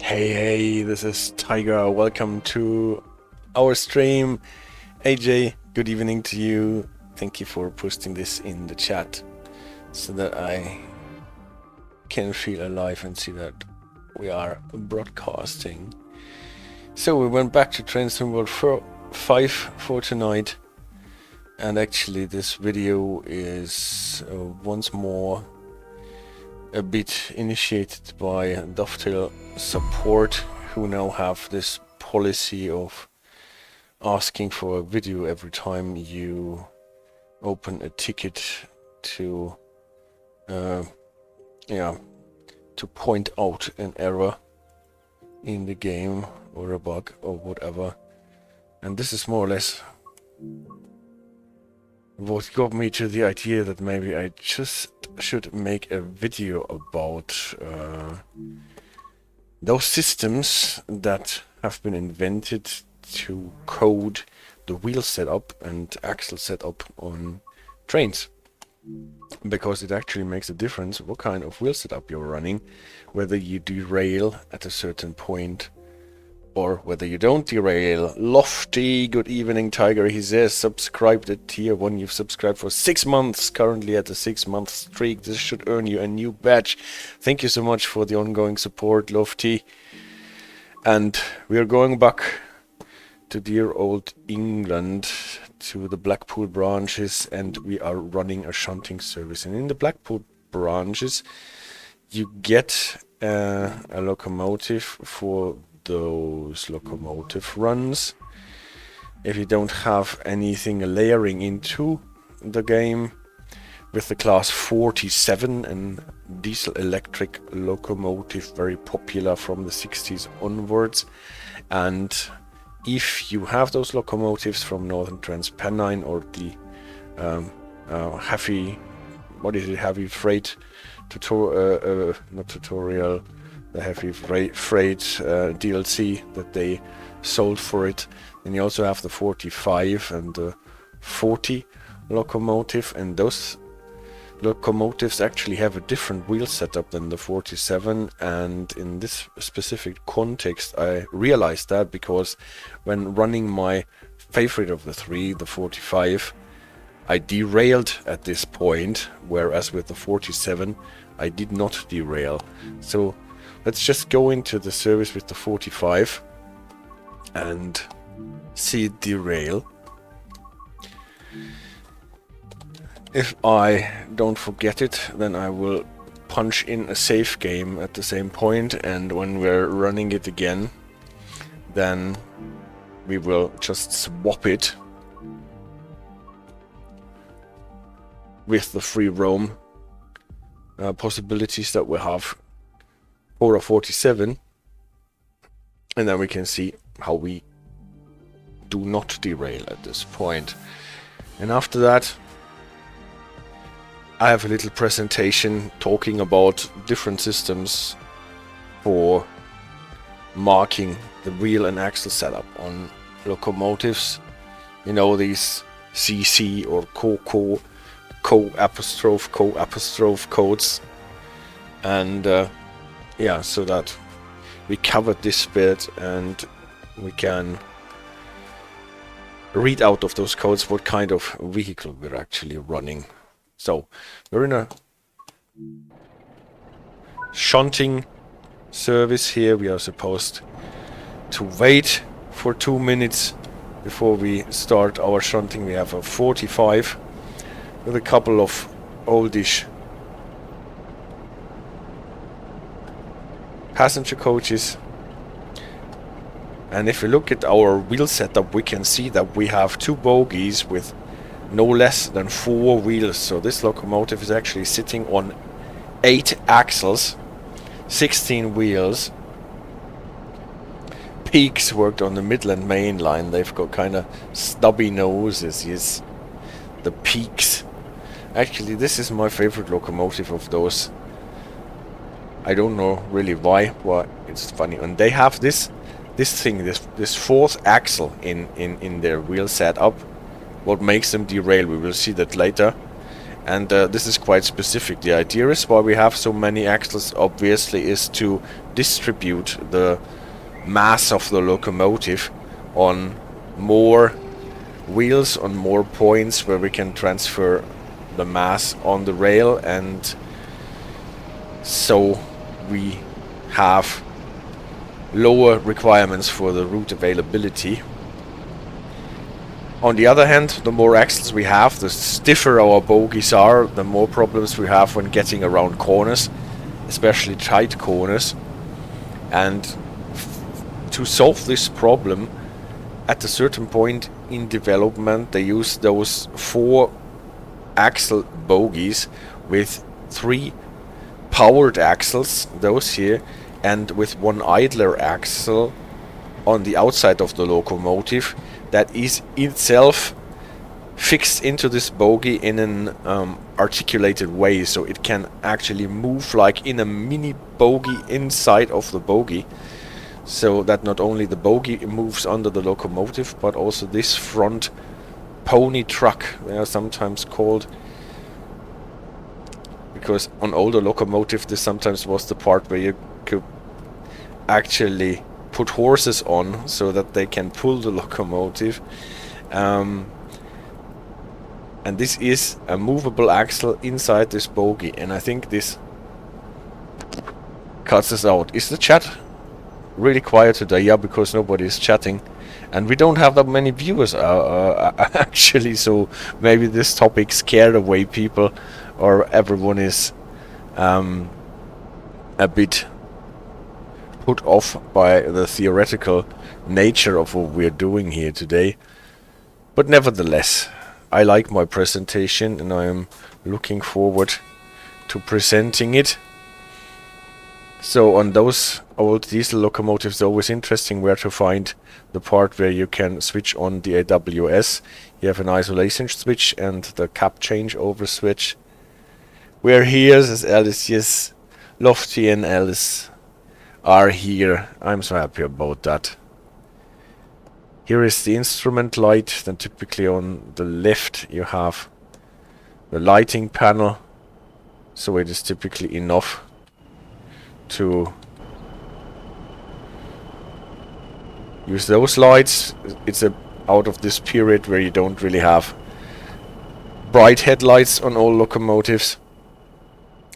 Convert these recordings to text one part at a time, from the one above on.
Hey, this is Tiger. Welcome to our stream. AJ, good evening to you. Thank you for posting this in the chat so that I can feel alive and see that we are broadcasting. So we went back to Train Sim World 5 for tonight, and actually this video is once more a bit initiated by Dovetail support, who now have this policy of asking for a video every time you open a ticket to to point out an error in the game or a bug or whatever. And this is more or less what got me to the idea that maybe I just should make a video about those systems that have been invented to code the wheel setup and axle setup on trains, because it actually makes a difference what kind of wheel setup you're running, whether you derail at a certain point or whether you don't derail. Lofty, good evening, Tiger. He says, subscribed at tier 1. You've subscribed for 6 months, currently at a 6-month streak. This should earn you a new badge. Thank you so much for the ongoing support, Lofty. And we are going back to dear old England, to the Blackpool branches, and we are running a shunting service. And in the Blackpool branches, you get a locomotive for those locomotive runs. If you don't have anything layering into the game, with the class 47 and diesel electric locomotive, very popular from the 60s onwards. And if you have those locomotives from Northern Trans-Pennine or the heavy freight the heavy freight DLC that they sold for it. Then you also have the 45 and the 40 locomotive, and those locomotives actually have a different wheel setup than the 47. And in this specific context I realized that because when running my favorite of the three, the 45, I derailed at this point, whereas with the 47 I did not derail. So let's just go into the service with the 45 and see it derail. If I don't forget it, then I will punch in a save game at the same point, and when we're running it again, then we will just swap it with the free roam possibilities that we have for a 47, and then we can see how we do not derail at this point. And after that I have a little presentation talking about different systems for marking the wheel and axle setup on locomotives. You know, these CC or co apostrophe codes, and yeah, so that we covered this bit and we can read out of those codes what kind of vehicle we're actually running. So we're in a shunting service here. We are supposed to wait for 2 minutes before we start our shunting. We have a 45 with a couple of oldish passenger coaches, and if we look at our wheel setup, we can see that we have 2 bogies with no less than 4 wheels. So this locomotive is actually sitting on 8 axles, 16 wheels. Peaks worked on the Midland main line. They've got kind of stubby noses. Yes, the peaks. Actually, this is my favorite locomotive of those. I don't know really why, but it's funny. And they have this fourth axle in their wheel setup, what makes them derail. We will see that later. And this is quite specific. The idea is why we have so many axles, obviously, is to distribute the mass of the locomotive on more wheels, on more points where we can transfer the mass on the rail, and so we have lower requirements for the route availability. On the other hand, the more axles we have, the stiffer our bogies are, the more problems we have when getting around corners, especially tight corners. And to solve this problem, at a certain point in development, they use those 4 axle bogies with 3 powered axles, those here, and with 1 idler axle on the outside of the locomotive that is itself fixed into this bogie in an articulated way, so it can actually move like in a mini bogie inside of the bogie, so that not only the bogie moves under the locomotive, but also this front pony truck, they are sometimes called, because on older locomotives this sometimes was the part where you could actually put horses on so that they can pull the locomotive, and this is a movable axle inside this bogie, and I think this cuts us out. Is the chat really quiet today? Yeah, because nobody is chatting, and we don't have that many viewers actually, so maybe this topic scared away people, or everyone is a bit put off by the theoretical nature of what we're doing here today. But nevertheless, I like my presentation and I am looking forward to presenting it. So on those old diesel locomotives, always interesting where to find the part where you can switch on the AWS. You have an isolation switch and the cap changeover switch. We're here, as Alice, yes, Lofty and Alice are here. I'm so happy about that. Here is the instrument light. Then typically on the left you have the lighting panel, so it is typically enough to use those lights. It's out of this period where you don't really have bright headlights on all locomotives.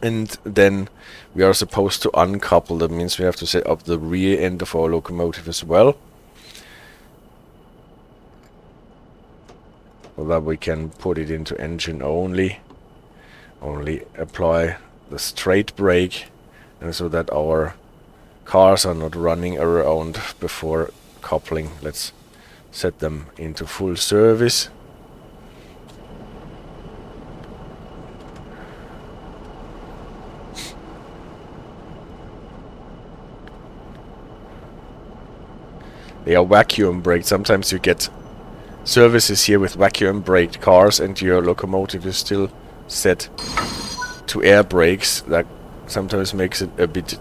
And then we are supposed to uncouple. That means we have to set up the rear end of our locomotive as well, so that we can put it into engine only apply the straight brake, and so that our cars are not running around before coupling. Let's set them into full service. They are vacuum braked. Sometimes you get services here with vacuum braked cars and your locomotive is still set to air brakes. That sometimes makes it a bit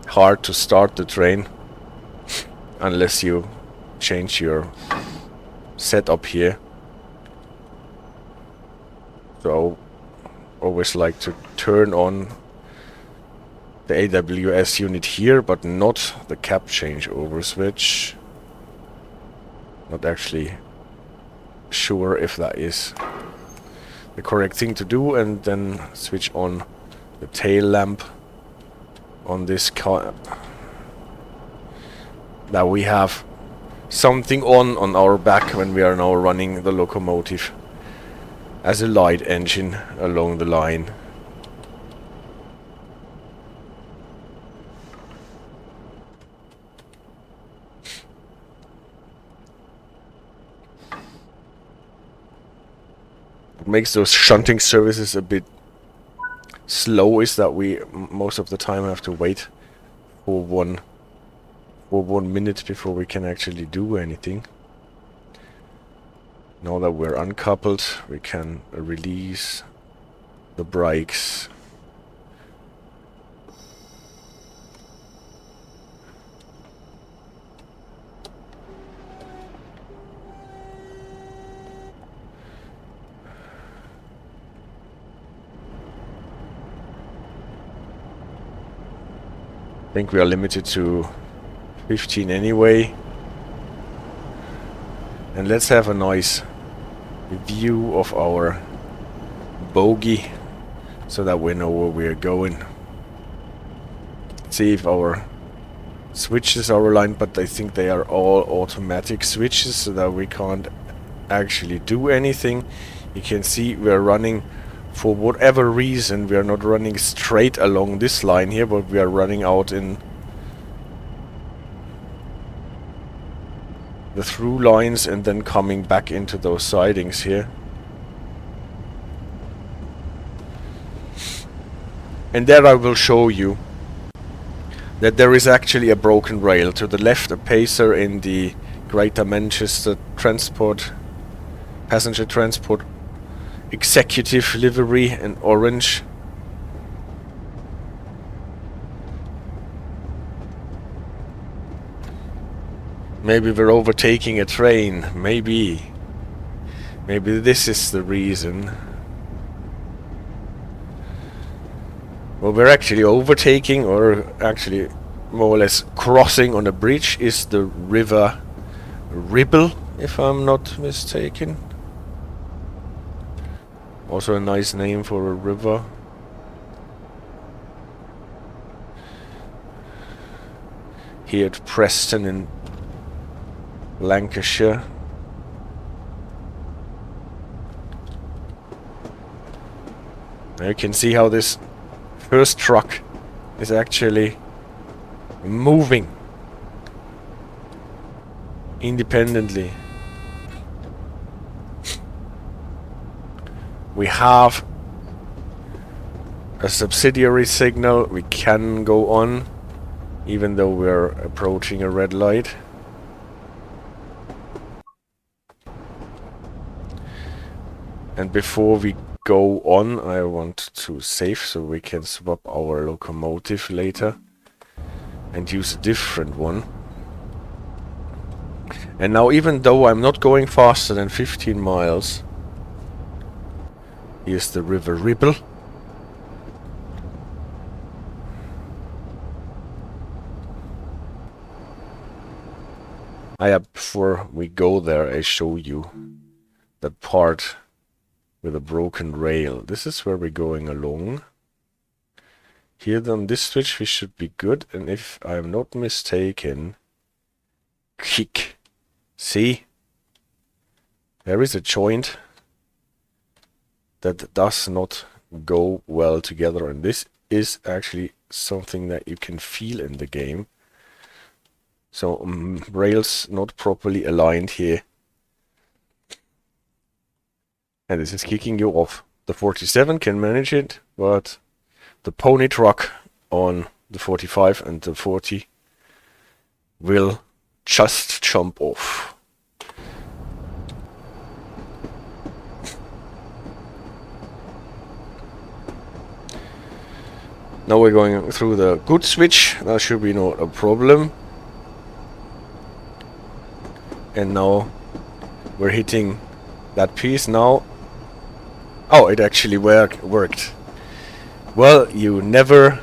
hard to start the train unless you change your setup here. So always like to turn on the AWS unit here, but not the cap changeover switch. Not actually sure if that is the correct thing to do, and then switch on the tail lamp on this car. Now we have something on our back when we are now running the locomotive as a light engine along the line. What makes those shunting services a bit slow is that we most of the time have to wait for one minute before we can actually do anything. Now that we're uncoupled, we can release the brakes. think we are limited to 15 anyway. And let's have a nice view of our bogie so that we know where we're going. See if our switches are aligned, but I think they are all automatic switches so that we can't actually do anything. You can see we're running, for whatever reason, we are not running straight along this line here, but we are running out in the through lines and then coming back into those sidings here. And there I will show you that there is actually a broken rail. To the left, a pacer in the Greater Manchester passenger transport executive livery in orange. Maybe we're overtaking a train. Maybe this is the reason. Well, we're actually overtaking, or actually more or less crossing on a bridge, is the river Ribble, if I'm not mistaken. Also a nice name for a river. Here at Preston in Lancashire. Now you can see how this first truck is actually moving independently. We have a subsidiary signal. We can go on even though we're approaching a red light. And before we go on, I want to save so we can swap our locomotive later and use a different one. And now, even though I'm not going faster than 15 miles, here's the river Ribble. Before we go there, I show you that part with a broken rail. This is where we're going along. Here on this switch we should be good, and if I'm not mistaken, kick. See? There is a joint that does not go well together, and this is actually something that you can feel in the game. So rails not properly aligned here. And this is kicking you off. The 47 can manage it, but the pony truck on the 45 and the 40 will just jump off. Now we're going through the good switch. That should be not a problem. And now we're hitting that piece now. Oh, it actually worked. Well, you never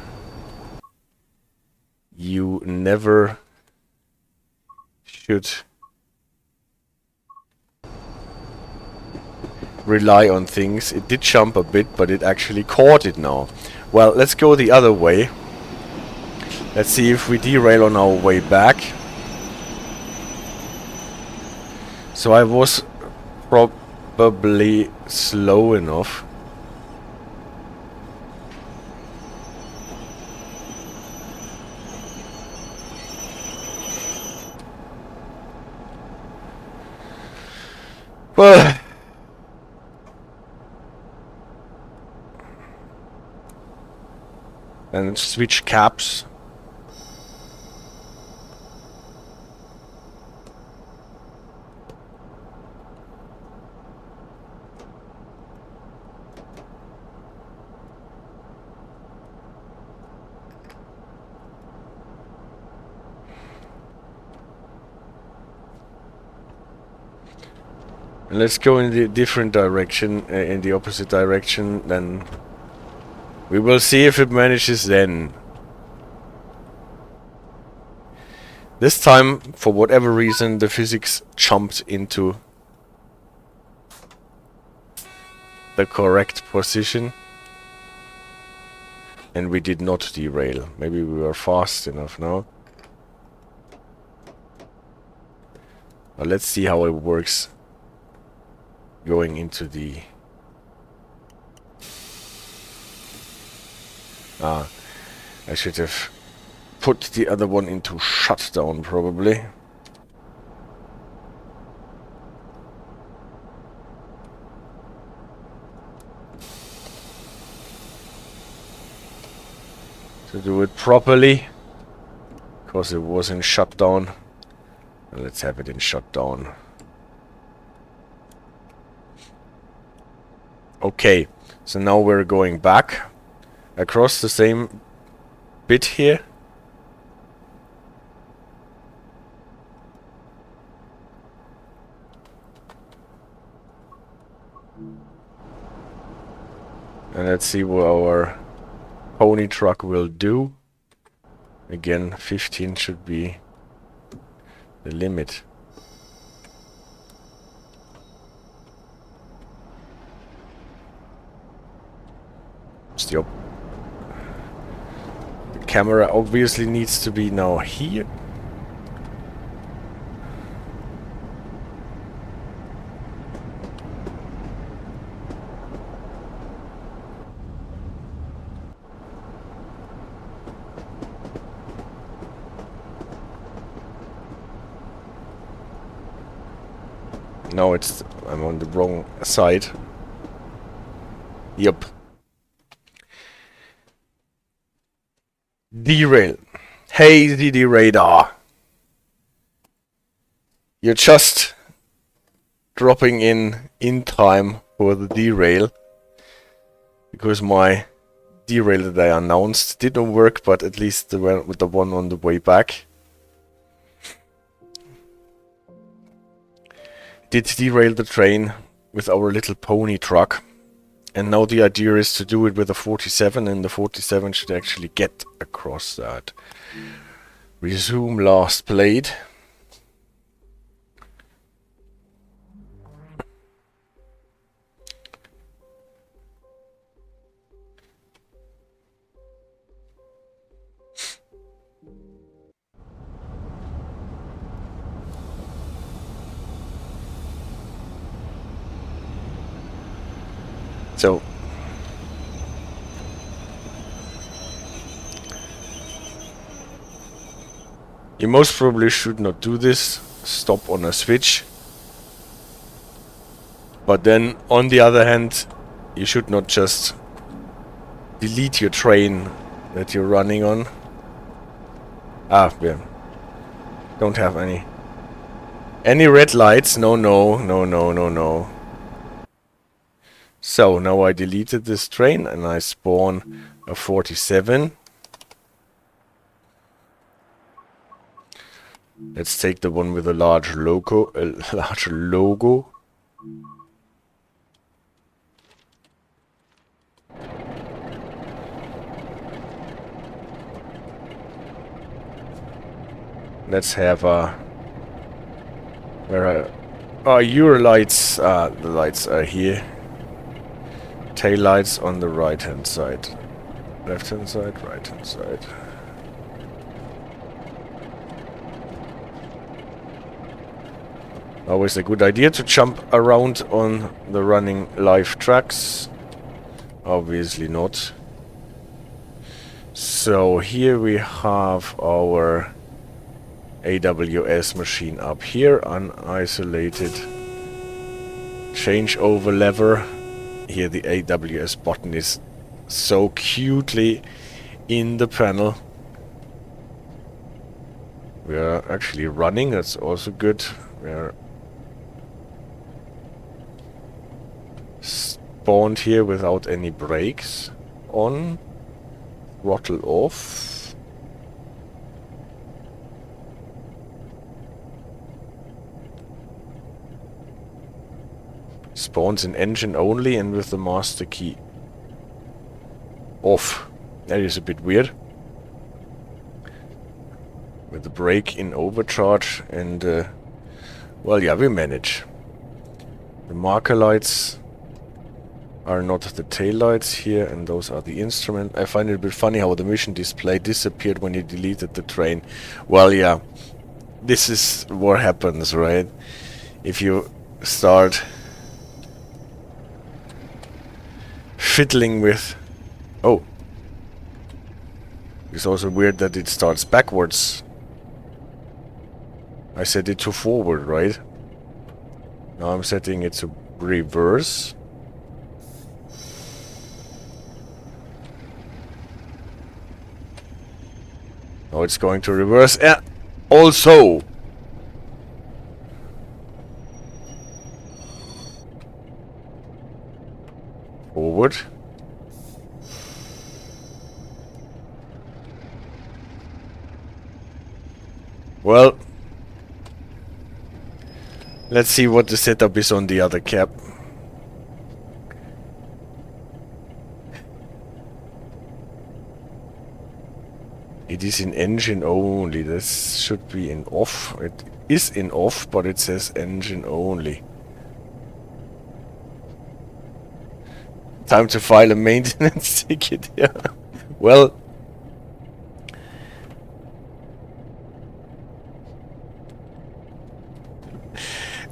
should rely on things. It did jump a bit, but it actually caught it now. Well, let's go the other way. Let's see if we derail on our way back. So I was probably slow enough. Well, and switch caps. And let's go in the different direction, in the opposite direction, then we will see if it manages then. This time, for whatever reason, the physics jumped into the correct position. And we did not derail. Maybe we were fast enough now. But let's see how it works going into the... I should have put the other one into shutdown, probably. To do it properly, because it was in shutdown. And let's have it in shutdown. Okay, so now we're going back across the same bit here. And let's see what our pony truck will do. Again, 15 should be the limit. Stop. The camera obviously needs to be now here. No, I'm on the wrong side. Yep. Derail. Hey, the radar. You're just dropping in time for the derail. Because my derail that I announced didn't work, but at least the one on the way back did derail the train with our little pony truck. And now the idea is to do it with a 47, and the 47 should actually get across that. Resume last played. So you most probably should not do this, stop on a switch. But then on the other hand, you should not just delete your train that you're running on. Ah, yeah. Don't have any red lights. No, no, no, no, no, no. So now I deleted this train and I spawn a 47. Let's take the one with a large logo. Let's have where are your lights? The lights are here. Tail lights on the right hand side. Left hand side, right hand side. Always a good idea to jump around on the running live tracks. Obviously not. So here we have our AWS machine up here, unisolated changeover lever. Here the AWS button is so cutely in the panel. We are actually running, that's also good. We are spawned here without any brakes on. Throttle off. Spawns in engine only and with the master key off. That is a bit weird. with the brake in overcharge, and well, yeah, we manage. The marker lights are not the tail lights here, and those are the instrument. I find it a bit funny how the mission display disappeared when you deleted the train. Well, yeah, this is what happens, right? If you start fiddling with... Oh. It's also weird that it starts backwards. I set it to forward, right? Now I'm setting it to reverse. Now it's going to reverse. Also! Forward. Well, let's see what the setup is on the other cab. It is in engine only. This should be in off. It is in off, but it says engine only. Time to file a maintenance ticket. Yeah. Well,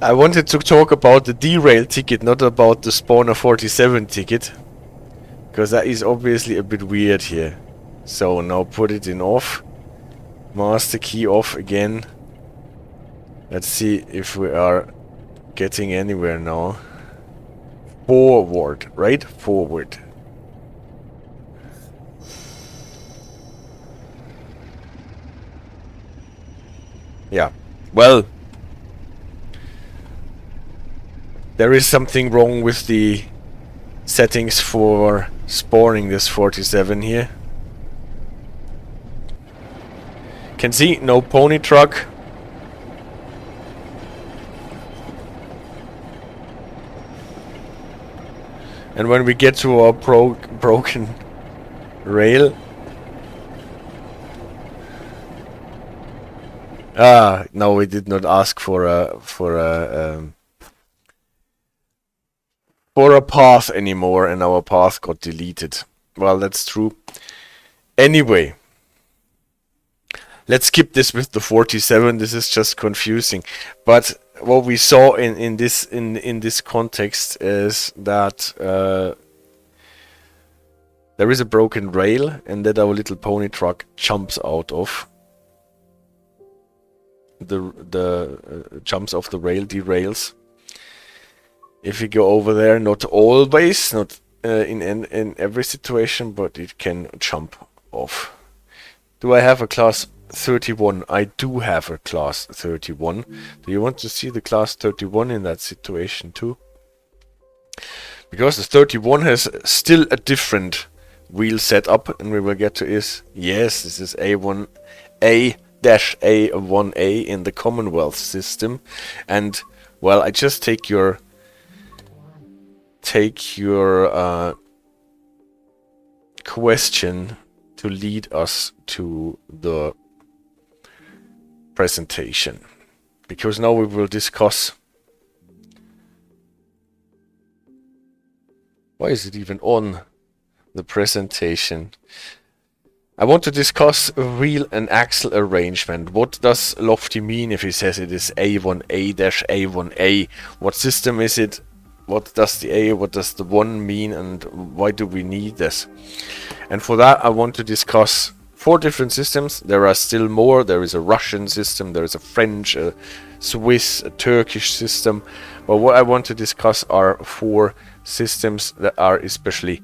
I wanted to talk about the derail ticket, not about the spawner 47 ticket, because that is obviously a bit weird here. So now put it in off. Master key off again. Let's see if we are getting anywhere now. Forward, right? Forward. Yeah. Well, there is something wrong with the settings for spawning this 47 here. Can see no pony truck. And when we get to our broken rail, no, we did not ask for a path anymore, and our path got deleted. Well, that's true. Anyway, let's skip this with the 47. This is just confusing. But what we saw in this context is that there is a broken rail, and that our little pony truck jumps out of jumps off the rail, derails. If you go over there, not always, not in every situation, but it can jump off. Do I have a class 31? I do have a class 31. Do you want to see the class 31 in that situation too? Because the 31 has still a different wheel setup, and we will get to is, yes, this is A1A-A1A in the Commonwealth system. And, well, I just take your question to lead us to the presentation, because now we will discuss. Why is it even on the presentation? I want to discuss wheel and axle arrangement. What does Lofty mean if he says it is A1A-A1A? What system is it? What does the A, what does the 1 mean, and why do we need this? And for that I want to discuss 4 different systems. There are still more. There is a Russian system, there is a French, a Swiss, a Turkish system. But what I want to discuss are 4 systems that are especially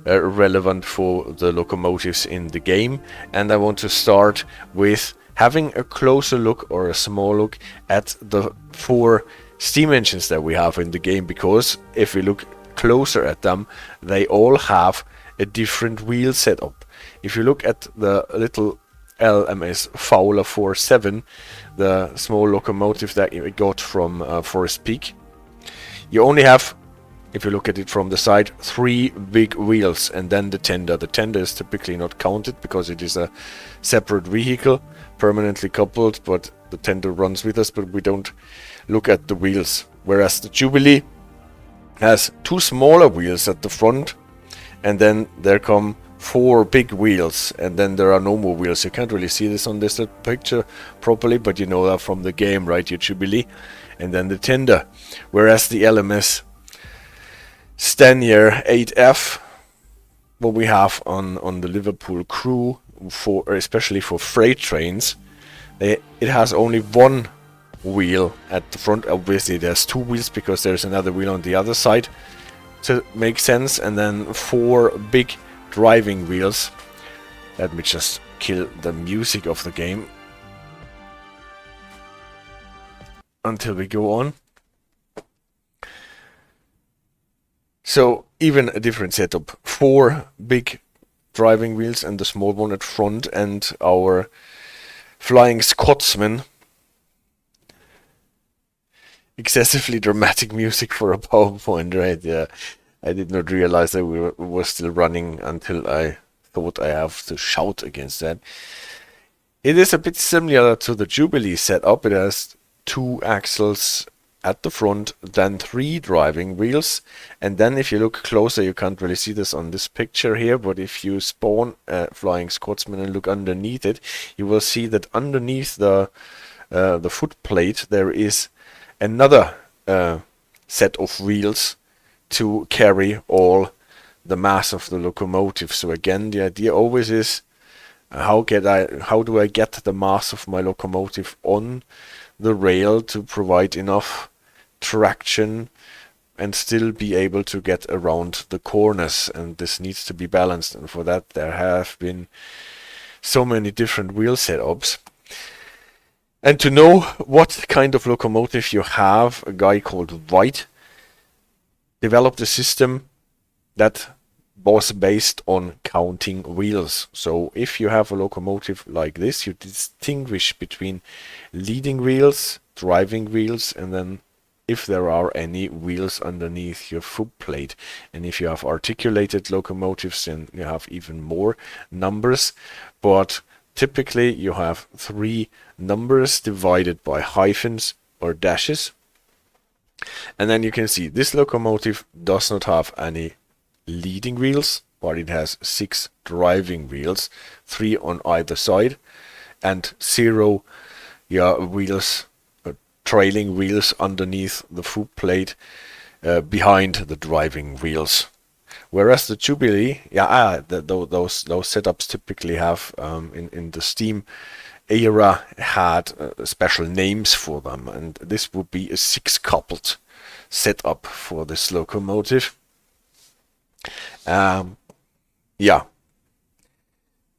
relevant for the locomotives in the game. And I want to start with having a closer look, or a small look, at the 4 steam engines that we have in the game, because if we look closer at them, they all have a different wheel setup. If you look at the little LMS Fowler 47, the small locomotive that we got from Forest Peak, you only have if you look at it from the side, 3 big wheels, and then the tender. The tender is typically not counted because it is a separate vehicle, permanently coupled, but the tender runs with us, but we don't look at the wheels. Whereas the Jubilee has 2 smaller wheels at the front, and then there come 4 big wheels, and then there are no more wheels. You can't really see this on this picture properly, but you know that from the game, right? Your Jubilee, and then the tender. Whereas the LMS Standedge 8F, what we have on the Liverpool crew, for especially for freight trains, it has only 1 wheel at the front. Obviously there's 2 wheels because there's another wheel on the other side to make sense, and then 4 big driving wheels. Let me just kill the music of the game until we go on. So even a different setup, 4 big driving wheels and the small one at front, and our Flying Scotsman. Excessively dramatic music for a PowerPoint, right? Yeah, I did not realize that we were still running until I thought I have to shout against that. It is a bit similar to the Jubilee setup. It has 2 axles at the front, then 3 driving wheels, and then if you look closer, you can't really see this on this picture here, but if you spawn Flying Scotsman and look underneath it, you will see that underneath the foot plate there is another set of wheels to carry all the mass of the locomotive. So again, the idea always is how do I get the mass of my locomotive on the rail to provide enough traction and still be able to get around the corners, and this needs to be balanced, and for that there have been so many different wheel setups. And to know what kind of locomotive you have, a guy called Whyte developed a system that was based on counting wheels. So if you have a locomotive like this, you distinguish between leading wheels, driving wheels, and then if there are any wheels underneath your foot plate. And if you have articulated locomotives, then you have even more numbers, but typically you have 3 numbers divided by hyphens or dashes. And then you can see this locomotive does not have any leading wheels, but it has 6 driving wheels, 3 on either side, and 0 wheels, trailing wheels underneath the foot plate behind the driving wheels. Whereas the Jubilee, those setups typically have in the Steam era had special names for them, and this would be a 6-coupled setup for this locomotive.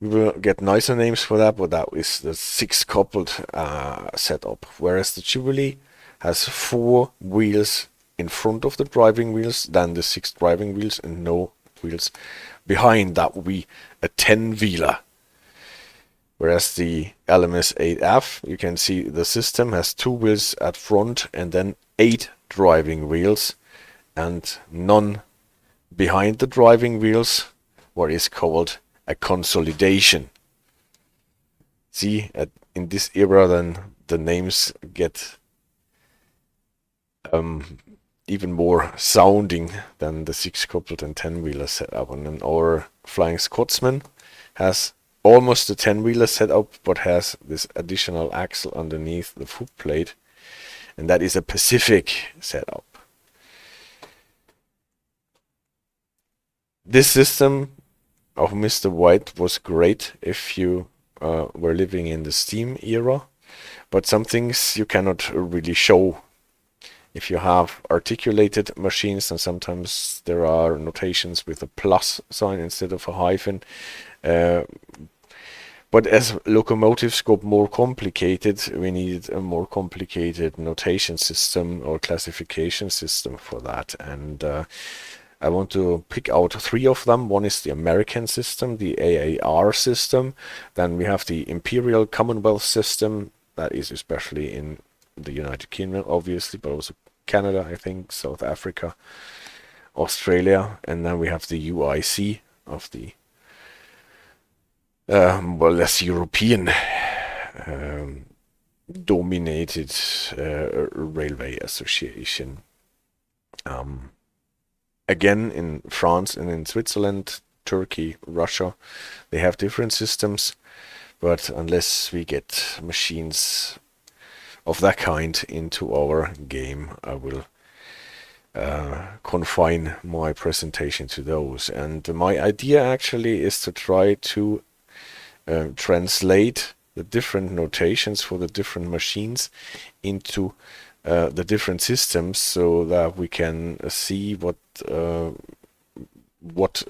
We will get nicer names for that, but that is the 6-coupled setup. Whereas the Jubilee has 4 wheels in front of the driving wheels, then the 6 driving wheels, and no wheels behind. That would be a 10-wheeler. Whereas the LMS 8F, you can see the system has 2 wheels at front and then 8 driving wheels, and none behind the driving wheels, what is called a consolidation. See, in this era, then the names get even more sounding than the 6-coupled and 10-wheeler setup. And then our Flying Scotsman has almost a 10-wheeler setup, but has this additional axle underneath the foot plate, and that is a Pacific setup. This system of Mr. Whyte was great if you were living in the Steam era, but some things you cannot really show. If you have articulated machines, and sometimes there are notations with a plus sign instead of a hyphen. But as locomotives got more complicated, we needed a more complicated notation system or classification system for that. And I want to pick out 3 of them. One is the American system, the AAR system. Then we have the Imperial Commonwealth system, that is especially in the United Kingdom, obviously, but also Canada, I think, South Africa, Australia, and then we have the UIC of the well, that's European dominated railway association. Again, in France and in Switzerland, Turkey, Russia, they have different systems, but unless we get machines of that kind into our game, I will confine my presentation to those. And my idea actually is to try to translate the different notations for the different machines into the different systems, so that we can see what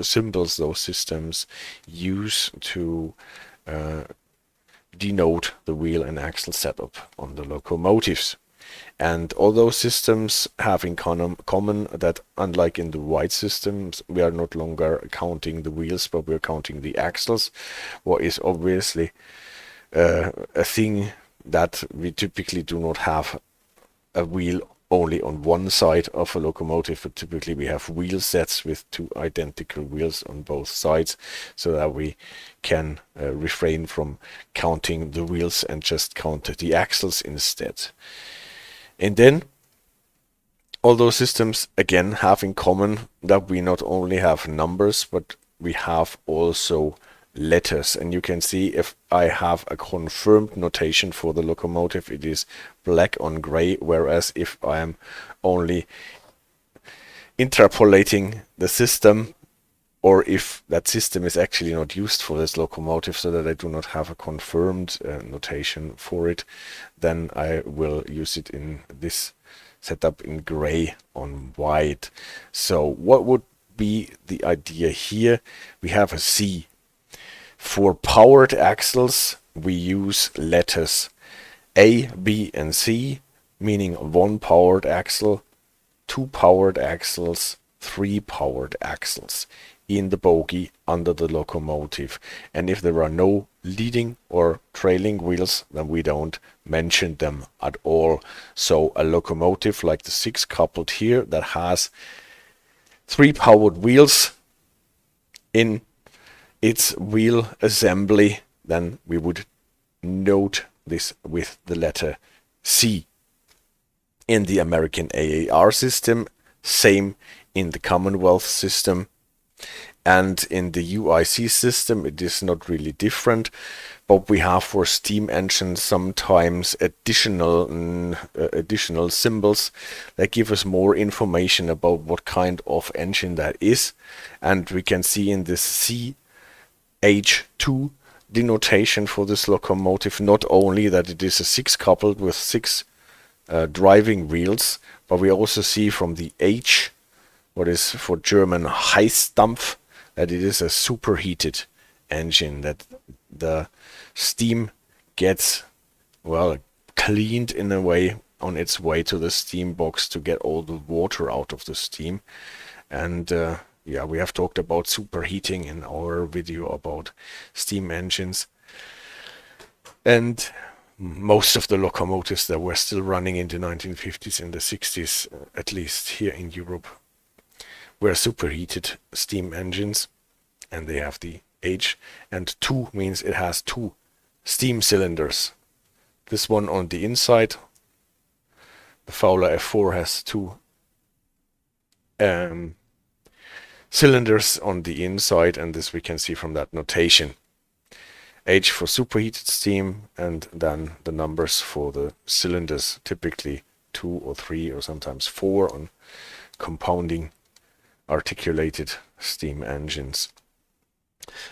symbols those systems use to denote the wheel and axle setup on the locomotives. And all those systems have in common that, unlike in the Whyte systems, we are not longer counting the wheels, but we're counting the axles, what is obviously a thing that we typically do not have a wheel only on one side of a locomotive, but typically we have wheel sets with two identical wheels on both sides, so that we can refrain from counting the wheels and just count the axles instead. And then all those systems again have in common that we not only have numbers, but we have also letters. And you can see if I have a confirmed notation for the locomotive, it is black on gray, whereas if I am only interpolating the system, or if that system is actually not used for this locomotive, so that I do not have a confirmed notation for it, then I will use it in this setup in gray on white. So what would be the idea here? We have a C. For powered axles, we use letters A, B, and C, meaning 1 powered axle, 2 powered axles, 3 powered axles in the bogie under the locomotive. And if there are no leading or trailing wheels, then we don't mention them at all. So a locomotive like the 6 coupled here that has 3 powered wheels in its wheel assembly, then we would note this with the letter C. In the American AAR system, same in the Commonwealth system, and in the UIC system it is not really different, but we have for steam engines sometimes additional symbols that give us more information about what kind of engine that is. And we can see in this C H2 denotation for this locomotive not only that it is a 6 coupled with 6 driving wheels, but we also see from the H, what is for German Heißdampf, that it is a superheated engine, that the steam gets, well, cleaned in a way on its way to the steam box to get all the water out of the steam. And yeah, we have talked about superheating in our video about steam engines. And most of the locomotives that were still running in the 1950s and the 60s, at least here in Europe, were superheated steam engines, and they have the H. And 2 means it has 2 steam cylinders. This one on the inside, the Fowler F4, has 2 cylinders on the inside, and this we can see from that notation. H for superheated steam, and then the numbers for the cylinders, typically 2 or 3 or sometimes 4 on compounding articulated steam engines.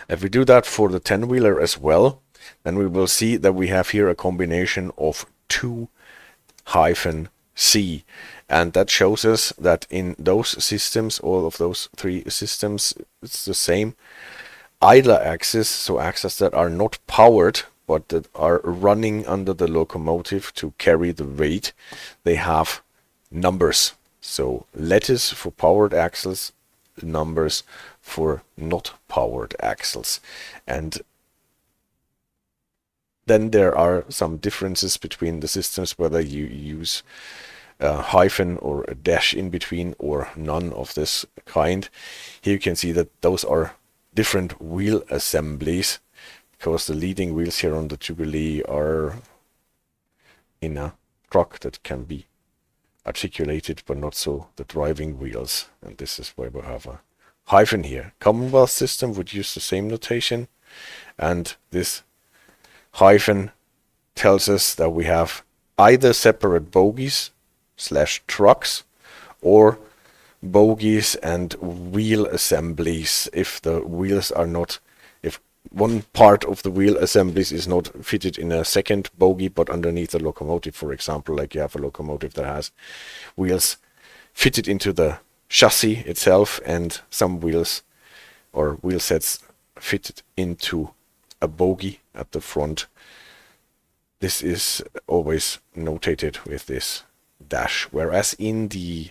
If we do that for the 10-wheeler as well, then we will see that we have here a combination of 2-C, and that shows us that in those systems, all of those 3 systems, it's the same. Idler axes, so axes that are not powered but that are running under the locomotive to carry the weight, they have numbers. So letters for powered axles, numbers for not powered axles. And then there are some differences between the systems, whether you use a hyphen or a dash in between or none of this kind. Here you can see that those are different wheel assemblies, because the leading wheels here on the Jubilee are in a truck that can be articulated, but not so the driving wheels. And this is where we have a hyphen here. Commonwealth system would use the same notation, and this hyphen tells us that we have either separate bogies / trucks, or bogies and wheel assemblies if the wheels are not, if one part of the wheel assemblies is not fitted in a second bogie but underneath the locomotive, for example, like you have a locomotive that has wheels fitted into the chassis itself and some wheels or wheel sets fitted into a bogie at the front. This is always notated with this dash, whereas in the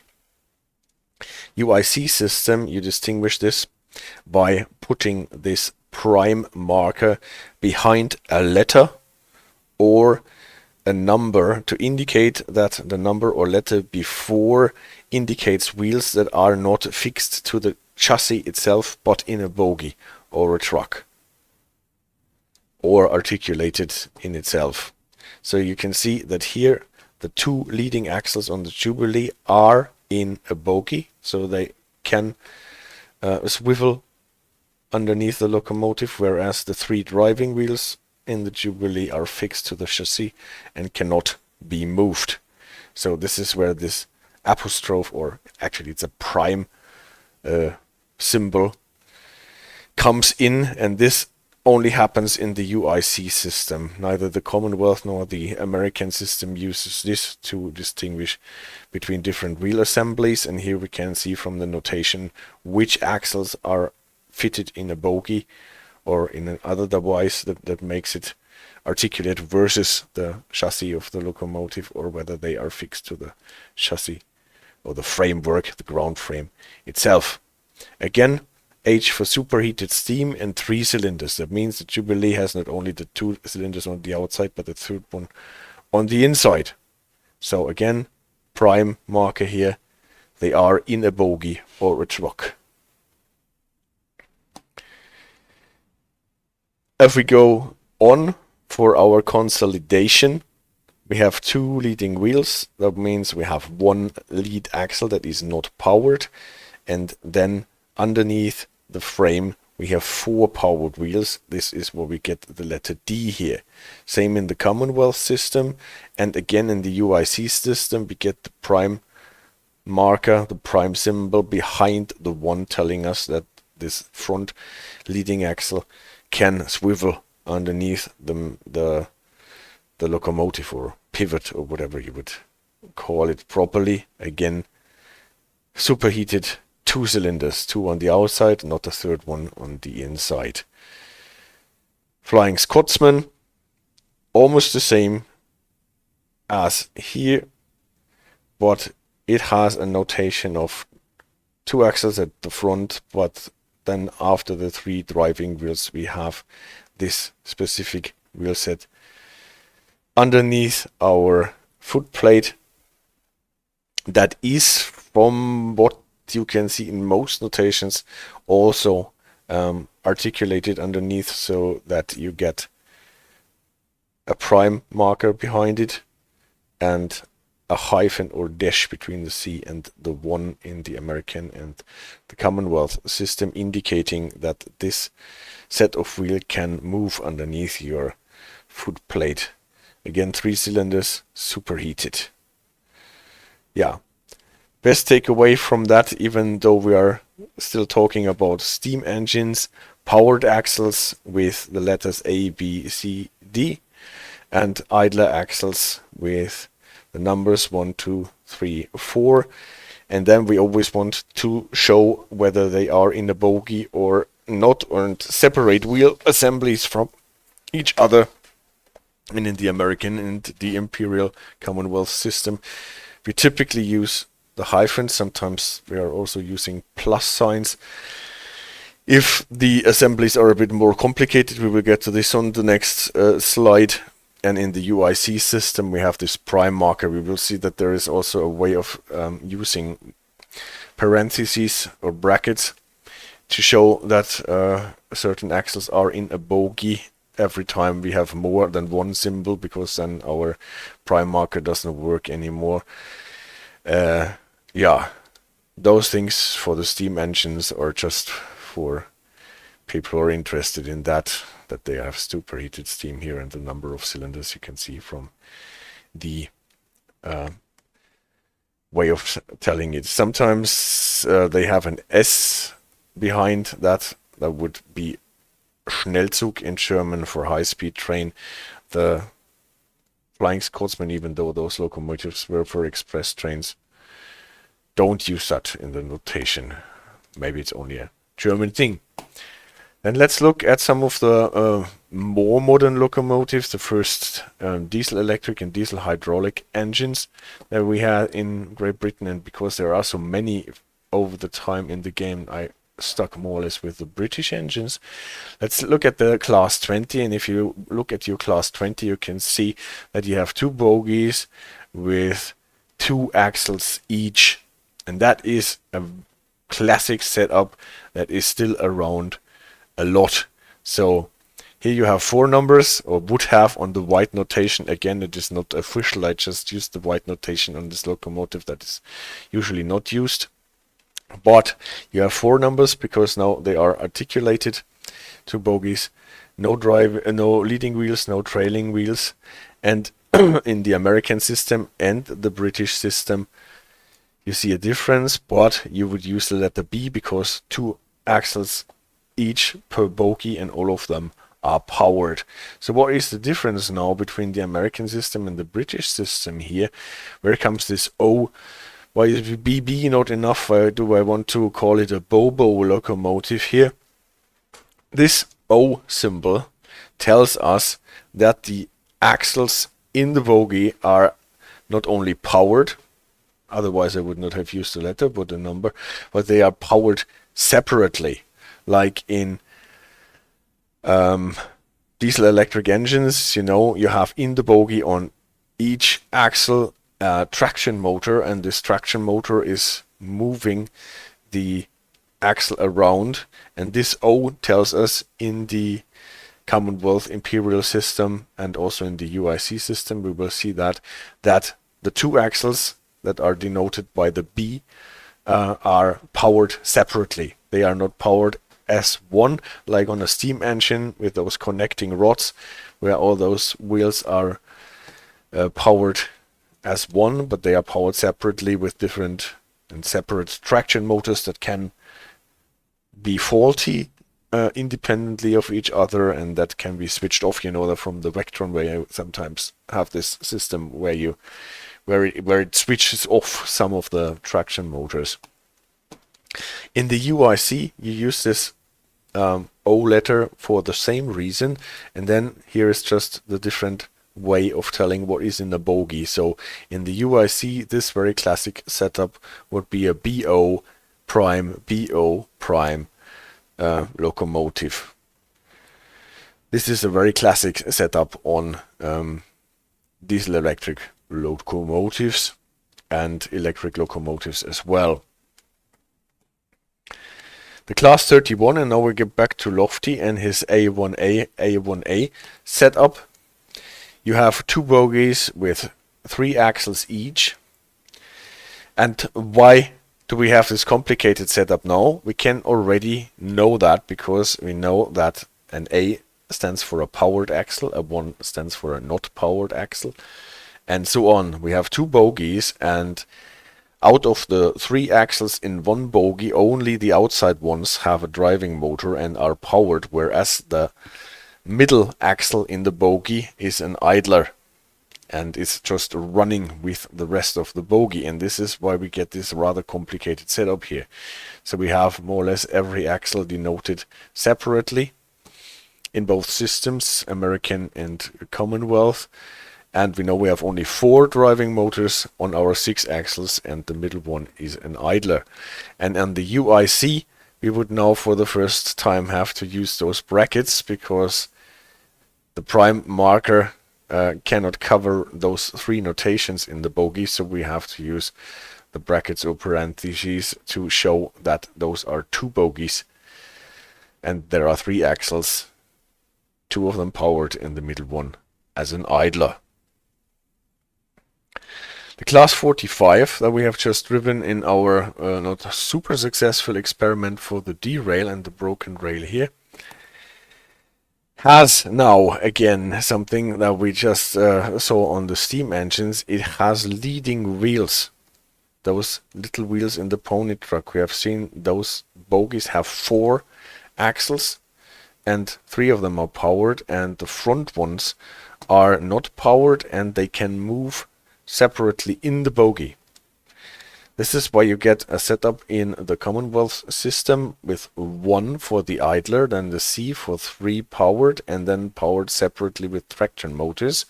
UIC system you distinguish this by putting this prime marker behind a letter or a number to indicate that the number or letter before indicates wheels that are not fixed to the chassis itself but in a bogie or a truck or articulated in itself. So you can see that here the two leading axles on the Jubilee are in a bogie, so they can swivel underneath the locomotive, whereas the three driving wheels in the Jubilee are fixed to the chassis and cannot be moved. So this is where this apostrophe, or actually it's a prime symbol, comes in, and this only happens in the UIC system. Neither the Commonwealth nor the American system uses this to distinguish between different wheel assemblies, and here we can see from the notation which axles are fitted in a bogie or in another device that makes it articulate versus the chassis of the locomotive, or whether they are fixed to the chassis or the framework, the ground frame itself. Again, H for superheated steam and 3 cylinders. That means the Jubilee has not only the 2 cylinders on the outside, but the third one on the inside. So again, prime marker here, they are in a bogie or a truck. If we go on for our consolidation, we have 2 leading wheels. That means we have 1 lead axle that is not powered, and then underneath the frame we have 4 powered wheels. This is where we get the letter D here. Same in the Commonwealth system, and again in the UIC system we get the prime marker, the prime symbol behind the one, telling us that this front leading axle can swivel underneath the locomotive or pivot or whatever you would call it properly. Again, superheated 2 cylinders, 2 on the outside, not a third one on the inside. Flying Scotsman, almost the same as here, but it has a notation of 2 axles at the front, but then after the 3 driving wheels we have this specific wheel set underneath our footplate that is, from what you can see in most notations, also articulated underneath, so that you get a prime marker behind it and a hyphen or dash between the C and the 1 in the American and the Commonwealth system, indicating that this set of wheel can move underneath your footplate. Again, 3 cylinders, superheated. Yeah. Best takeaway from that, even though we are still talking about steam engines, powered axles with the letters A, B, C, D, and idler axles with the numbers 1, 2, 3, 4. And then we always want to show whether they are in a bogie or not, and separate wheel assemblies from each other. And in the American and the Imperial Commonwealth system, we typically use the hyphens. Sometimes we are also using plus signs. If the assemblies are a bit more complicated, we will get to this on the next slide. And in the UIC system, we have this prime marker. We will see that there is also a way of using parentheses or brackets to show that certain axles are in a bogie every time we have more than one symbol, because then our prime marker doesn't work anymore. Yeah, those things for the steam engines are just for people who are interested in that they have superheated steam here, and the number of cylinders you can see from the way of telling it. Sometimes they have an S behind that. That would be Schnellzug in German for high-speed train. The Flying Scotsman, even though those locomotives were for express trains, don't use that in the notation. Maybe it's only a German thing. And let's look at some of the more modern locomotives, the first diesel electric and diesel hydraulic engines that we had in Great Britain. And because there are so many over the time in the game, I stuck more or less with the British engines. Let's look at the Class 20, and if you look at your Class 20, you can see that you have two bogies with two axles each, and that is a classic setup that is still around a lot. So here you have four numbers, or would have on the Whyte notation. Again, it is not official, I just used the Whyte notation on this locomotive that is usually not used. But you have four numbers because now they are articulated, two bogies, no leading wheels, no trailing wheels. And in the American system and the British system, you see a difference, but you would use the letter B because two axles each per bogie and all of them are powered. So what is the difference now between the American system and the British system here? Where comes this O? Why is BB not enough? Why do I want to call it a Bobo locomotive here? This O symbol tells us that the axles in the bogie are not only powered, otherwise I would not have used the letter but the number, but they are powered separately. Like in diesel electric engines, you know, you have in the bogie on each axle a traction motor, and this traction motor is moving the axle around, and this O tells us in the Commonwealth Imperial system and also in the UIC system, we will see that the two axles that are denoted by the B are powered separately. They are not powered as one, like on a steam engine with those connecting rods, where all those wheels are powered as one, but they are powered separately with different and separate traction motors that can be faulty independently of each other, and that can be switched off. You know that from the Vectron, where you sometimes have this system where it switches off some of the traction motors. In the UIC, you use this O letter for the same reason, and then here is just the different way of telling what is in the bogie. So in the UIC, this very classic setup would be a BO prime locomotive. This is a very classic setup on diesel electric locomotives and electric locomotives as well. The Class 31, and now we get back to Lofty and his A1A setup. You have two bogies with three axles each. And why do we have this complicated setup now? We can already know that because we know that an A stands for a powered axle, a 1 stands for a not powered axle, and so on. We have two bogies, and out of the three axles in one bogie, only the outside ones have a driving motor and are powered, whereas the middle axle in the bogie is an idler and is just running with the rest of the bogie, and this is why we get this rather complicated setup here. So we have more or less every axle denoted separately in both systems, American and Commonwealth, and we know we have only 4 driving motors on our 6 axles, and the middle one is an idler. And on the UIC, we would now for the first time have to use those brackets because the prime marker cannot cover those three notations in the bogie, so we have to use the brackets or parentheses to show that those are two bogies and there are three axles, two of them powered and the middle one as an idler. The class 45 that we have just driven in our not super successful experiment for the derail and the broken rail here has now again something that we just saw on the steam engines. It has leading wheels, those little wheels in the pony truck. We have seen those bogies have 4 axles and 3 of them are powered, and the front ones are not powered and they can move separately in the bogie. This is why you get a setup in the Commonwealth system with 1 for the idler, then the C for 3 powered, and then powered separately with traction motors.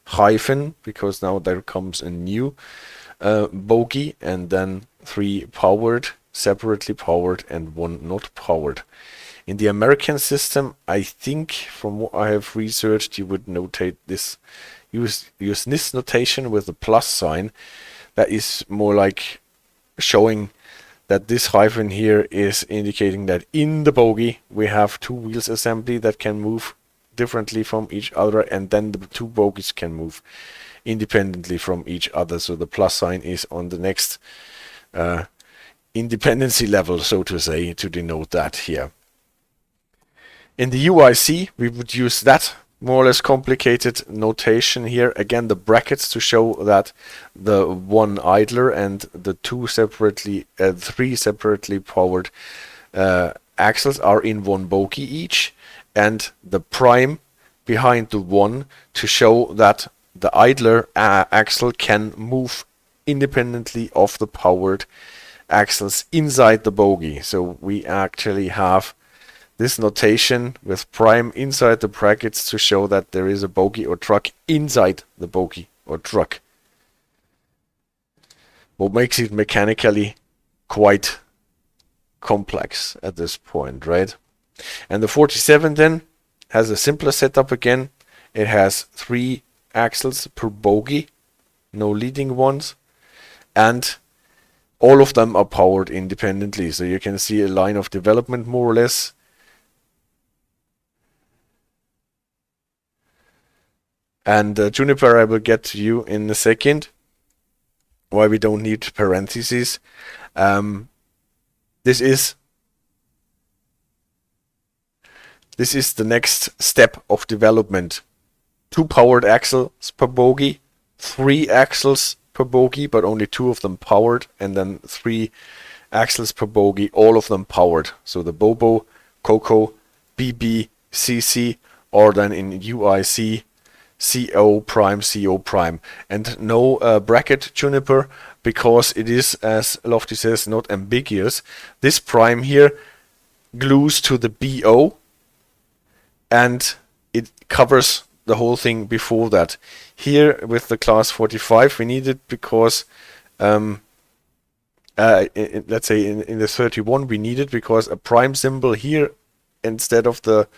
Hyphen, because now there comes a new bogie, and then 3 powered, separately powered, and 1 not powered. In the American system, I think from what I have researched, you would notate this, use this notation with a plus sign. That is more like showing that this hyphen here is indicating that in the bogie we have 2 wheels assembly that can move differently from each other, and then the 2 bogies can move independently from each other. So the plus sign is on the next independency level, so to say, to denote that here. In the UIC we would use that more or less complicated notation here. Again, the brackets to show that the 1 idler and the 3 separately powered axles are in 1 bogie each, and the prime behind the 1 to show that the idler axle can move independently of the powered axles inside the bogie. So we actually have this notation with prime inside the brackets to show that there is a bogie or truck inside the bogie or truck. What makes it mechanically quite complex at this point, right? And the 47 then has a simpler setup again. It has 3 axles per bogie, no leading ones, and all of them are powered independently. So you can see a line of development more or less. And Juniper, I will get to you in a second, why we don't need parentheses. This is the next step of development. 2 powered axles per bogie, 3 axles per bogie, but only 2 of them powered, and then 3 axles per bogie, all of them powered. So the Bobo, Coco, BB, CC, or then in UIC, CO prime, CO prime, and no bracket, Juniper, because it is, as Lofty says, not ambiguous. This prime here glues to the BO and it covers the whole thing before that. Here with the class 45 we need it because let's say in the 31 we need it because a prime symbol here instead of the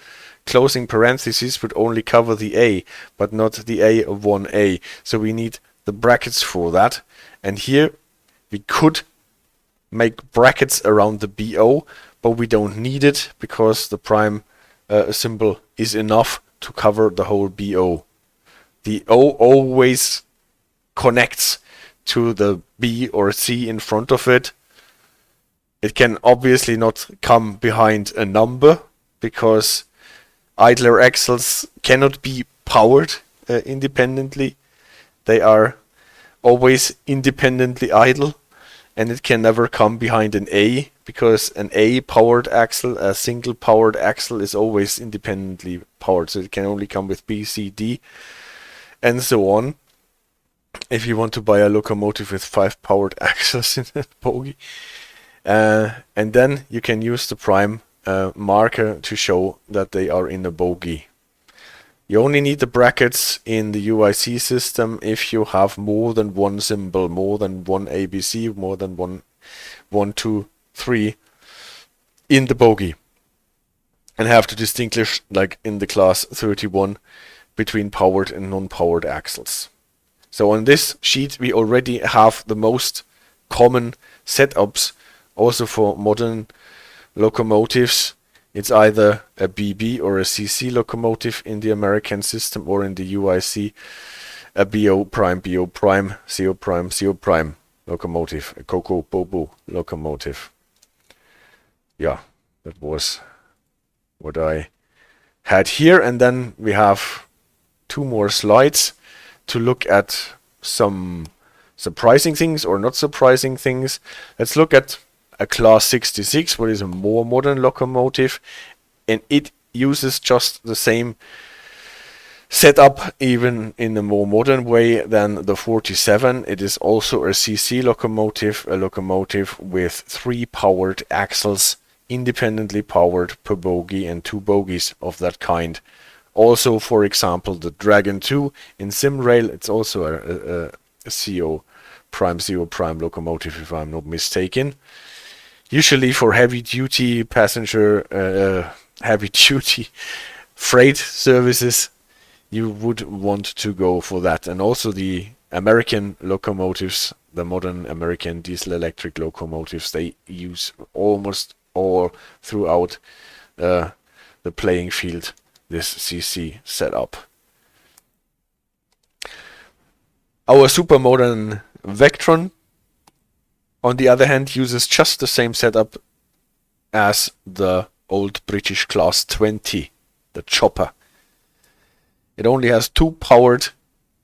closing parentheses would only cover the A, but not the A of 1A. So we need the brackets for that. And here we could make brackets around the BO, but we don't need it because the prime symbol is enough to cover the whole BO. The O always connects to the B or C in front of it. It can obviously not come behind a number because idler axles cannot be powered independently. They are always independently idle, and it can never come behind an A because an A powered axle, a single powered axle, is always independently powered. So it can only come with B, C, D, and so on. If you want to buy a locomotive with 5 powered axles in a bogie, and then you can use the prime marker to show that they are in a bogie. You only need the brackets in the UIC system if you have more than 1 symbol, more than 1 ABC, more than 1, 2, 3 in the bogie, and have to distinguish, like in the class 31, between powered and non-powered axles. So on this sheet we already have the most common setups also for modern locomotives. It's either a BB or a CC locomotive in the American system, or in the UIC a BO prime, CO prime, CO prime locomotive, a Coco Bobo locomotive. Yeah, that was what I had here. And then we have 2 more slides to look at some surprising things or not surprising things. Let's look at a Class 66, what is a more modern locomotive, and it uses just the same setup, even in a more modern way than the 47. It is also a CC locomotive, a locomotive with 3 powered axles, independently powered per bogie, and 2 bogies of that kind. Also, for example, the Dragon 2 in Simrail, it's also a CO prime locomotive, if I'm not mistaken. Usually for heavy duty passenger, heavy duty freight services, you would want to go for that. And also the American locomotives, the modern American diesel electric locomotives, they use almost all throughout the playing field this CC setup. Our super modern Vectron, on the other hand, uses just the same setup as the old British Class 20, the chopper. It only has 2 powered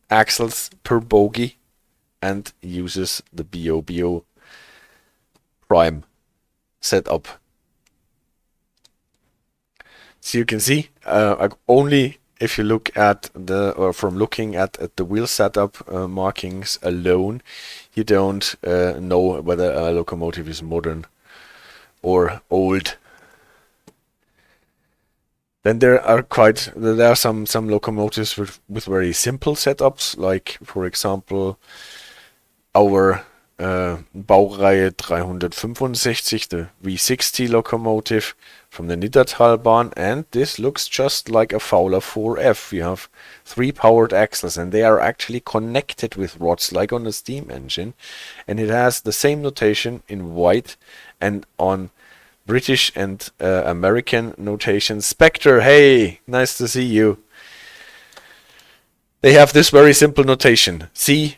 axles per bogie and uses the BO prime setup. So you can see, only if you look at from looking at the wheel setup markings alone, you don't know whether a locomotive is modern or old. Then there are some locomotives with very simple setups, like for example our Baureihe 365, the V60 locomotive from the Niddertalbahn, and this looks just like a Fowler 4F. You have 3 powered axles, and they are actually connected with rods like on a steam engine, and it has the same notation in Whyte and on British and American notation. Spectre, hey, nice to see you. They have this very simple notation, C,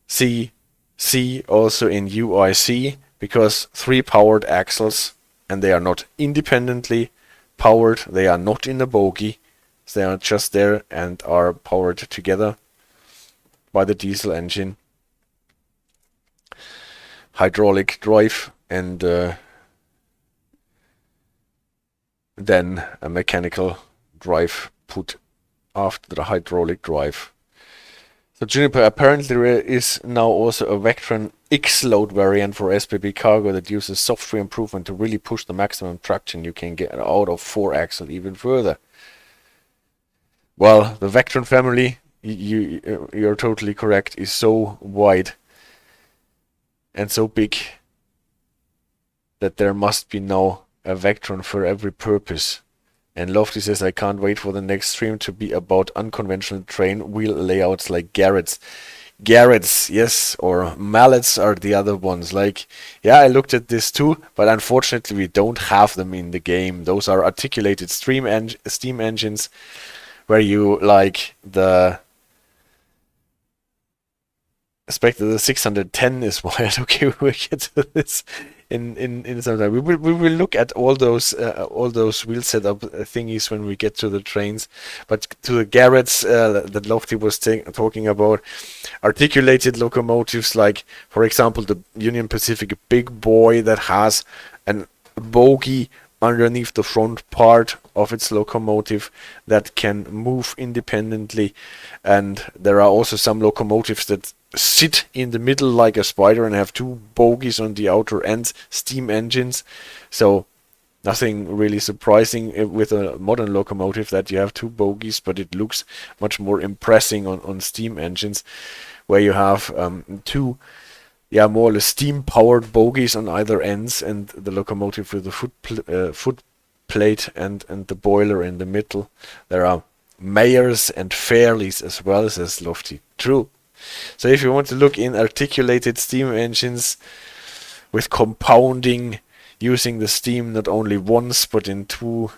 C, C, also in UIC, because 3 powered axles, and they are not independently powered, they are not in a bogie, they are just there and are powered together by the diesel engine, hydraulic drive, and then a mechanical drive put after the hydraulic drive. So Juniper, apparently there is now also a Vectron X-Load variant for SBB Cargo that uses software improvement to really push the maximum traction you can get out of 4-axle even further. Well, the Vectron family, you're totally correct, is so wide and so big that there must be now a Vectron for every purpose. And Lofty says, I can't wait for the next stream to be about unconventional train wheel layouts like Garrett's. Garrett's, yes, or mallets are the other ones. Like, yeah, I looked at this too, but unfortunately we don't have them in the game. Those are articulated steam engines where you, like, the Spectre, the 610 is wired. Okay, we'll get to this in some time. We will look at all those wheel setup thingies when we get to the trains. But to the Garrett's that Lofty was talking about, articulated locomotives like, for example, the Union Pacific Big Boy that has a bogie underneath the front part of its locomotive that can move independently, and there are also some locomotives that sit in the middle like a spider and have 2 bogies on the outer ends, steam engines. So nothing really surprising with a modern locomotive that you have 2 bogies, but it looks much more impressive on steam engines, where you have 2 more or less steam-powered bogies on either ends, and the locomotive with the foot plate and the boiler in the middle. There are mayors and fairlies as well, says Lofty. True. So if you want to look in articulated steam engines with compounding, using the steam not only once but in two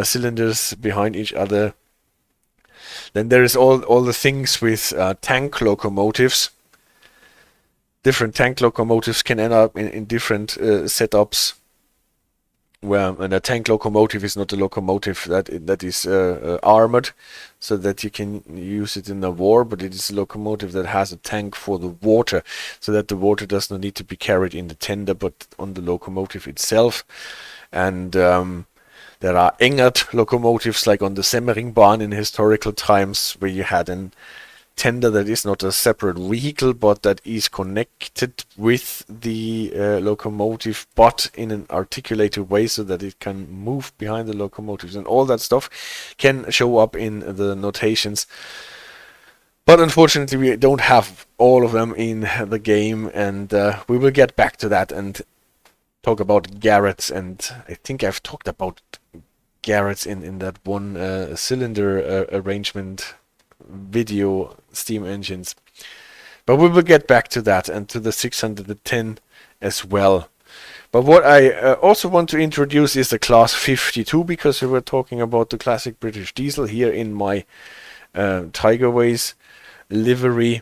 cylinders behind each other, then there is all the things with tank locomotives. Different tank locomotives can end up in different setups. Well, and a tank locomotive is not a locomotive that is armored, so that you can use it in a war, but it is a locomotive that has a tank for the water, so that the water does not need to be carried in the tender, but on the locomotive itself. And there are Engert locomotives, like on the Semmeringbahn in historical times, where you had an tender that is not a separate vehicle, but that is connected with the locomotive, but in an articulated way, so that it can move behind the locomotives, and all that stuff can show up in the notations. But unfortunately, we don't have all of them in the game, and we will get back to that and talk about Garretts. And I think I've talked about Garretts in that one cylinder arrangement video steam engines, but we will get back to that and to the 610 as well. But what I also want to introduce is the class 52, because we were talking about the classic British diesel here in my Tygerways livery,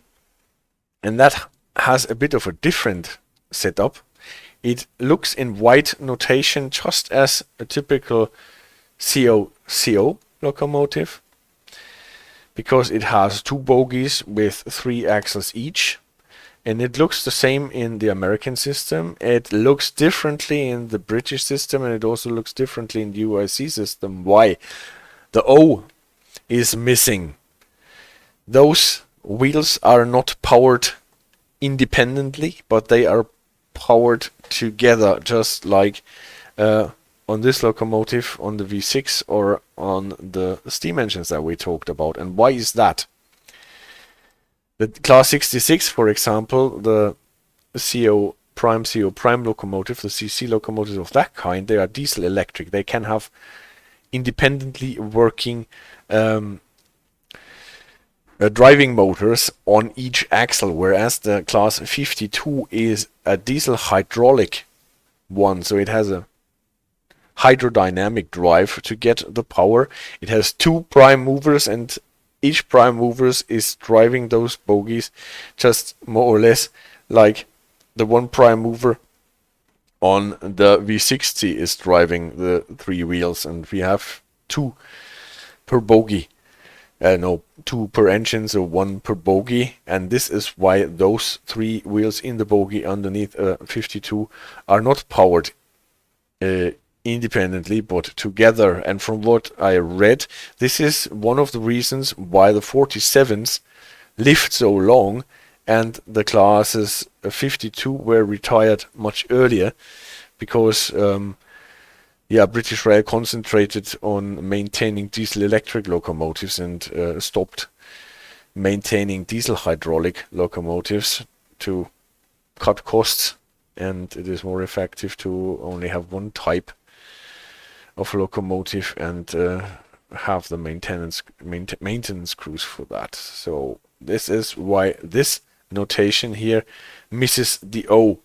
and that has a bit of a different setup. It looks in Whyte notation just as a typical CO locomotive, because it has two bogies with 3 axles each, and it looks the same in the American system. It looks differently in the British system, and it also looks differently in the UIC system. Why? The O is missing. Those wheels are not powered independently, but they are powered together, just like on this locomotive, on the V6, or on the steam engines that we talked about. And why is that? The class 66, for example, the CO prime locomotive, the CC locomotives of that kind, they are diesel electric. They can have independently working driving motors on each axle, whereas the class 52 is a diesel hydraulic one, so it has a hydrodynamic drive to get the power. It has 2 prime movers, and each prime movers is driving those bogies just more or less like the one prime mover on the V60 is driving the 3 wheels, and we have 2 per bogie. No, 2 per engine, so 1 per bogie, and this is why those 3 wheels in the bogie underneath 52 are not powered independently but together. And from what I read, this is one of the reasons why the 47s lived so long and the classes 52 were retired much earlier, because British Rail concentrated on maintaining diesel electric locomotives and stopped maintaining diesel hydraulic locomotives to cut costs, and it is more effective to only have one type of locomotive and have the maintenance crews for that. So this is why this notation here misses the O,